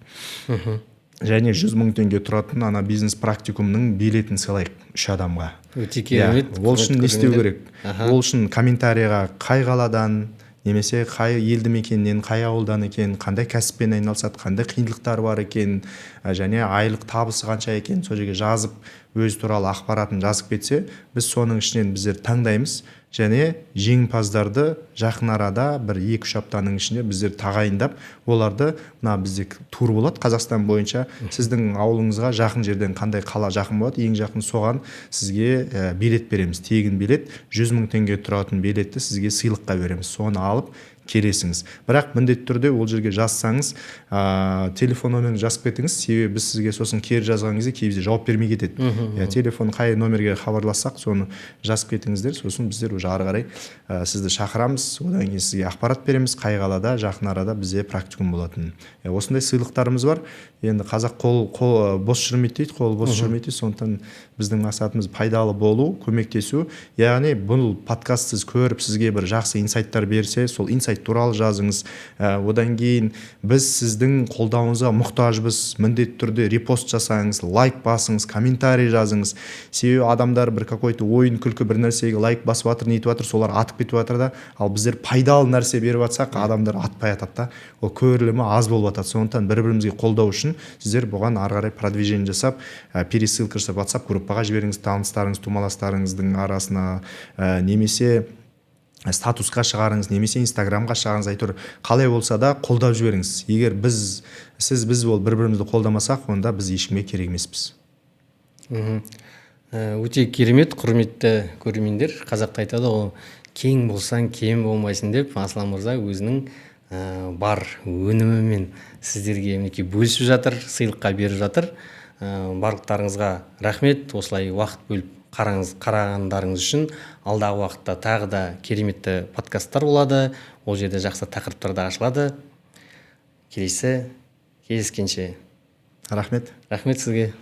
және 100 000 теңге тұратын ана бизнес практикумның билетін сыйлайық 3 адамға. Өте керемет. Ол үшін не істеу керек? Ол үшін комментарийға қай қаладан, немесе қай елді мекеннен, қай ауылдан екен, қандай кәсіппен айналысады, қандай қиындықтар бар екен, және айлық табысы қанша екен, сол жерге жазып, өз туралы ақпаратын жазып кетсе, біз соның ішінен біздер таңдаймыз, және жеңімпаздарды жақын арада бір 2-3 аптаның ішінде біздер тағайындап, оларды мына бізде тур болады Қазақстан бойынша, сіздің ауылыңызға жақын жерден қандай қала жақын болады, ең жақын соған сізге билет береміз, тегін билет, 100 000 теңге тұратын билетті сізге сыйлыққа береміз, соны алып келесіңіз. Бірақ міндетті түрде ол жерге жазсаңыз, телефон номерін жазып кетіңіз, себебі біз сізге сосын кері жазған кезде кейбірде жауап бермей кетеді. Телефон қай номерге хабарлассақ, соны жазып кетіңіздер, сосын біздер уже ары қарай сізді шақырамыз, одан кейін сізге ақпарат береміз, қай қалада жақын арада бізде практикум болатын. Осындай сыйлықтарымыз бар. Енді қазақ қол бос жүрмейді дейді, қол бос жүрмейді, сондықтан біздің мақсатымыз пайдалы болу, көмектесу. Яғни бұл подкаст сіз көріп, сізге бір жақсы инсайттар берсе, сол инсайт туралы жазыңыз. Одан кейін біз сіздің қолдауыңызға мұқтажбыз, міндетті түрде репост жасаңыз, лайк басыңыз, комментарий жазыңыз. Себебі адамдар бір какой-то ойын күлкі бір нәрсеге лайк басып жатыр, нетіп жатыр, солар атып кетіп жатыр да, ал біздер пайдалы нәрсе беріп жатсақ, адамдар атпай жатады да, ол көрілімі аз болып жатады. Сондықтан бір-бірімізге қолдау үшін сіздер бұған ары қарай продвижение жасап, пересылка жасап WhatsApp группаға жіберіңіз, таныстарыңыз, тумаластарыңыздың арасына, немесе статусқа шығарыңыз, немесе Инстаграмға шығарыңыз, әйтеуір қалай болса да қолдап жіберіңіз. Егер біз ол бір-бірімізді қолдамасақ, онда біз ешкімге керек емеспіз. Өте керемет, құрметті көрермендер. Қазақта айтады ғой, кең болсаң кем болмайсың деп, Аслан мырза өзінің бар өнімімен сіздерге мінекей бөлісіп жатыр, сыйлыққа беріп жатыр. Барлықтарыңызға рахмет, осылай уақыт бөліп қарағандарыңыз үшін. Алдағы уақытта тағы да кереметті подкасттар болады, ол жерде жақсы тақырыптар да ашылады. Келесі кездескенше Рахмет сізге.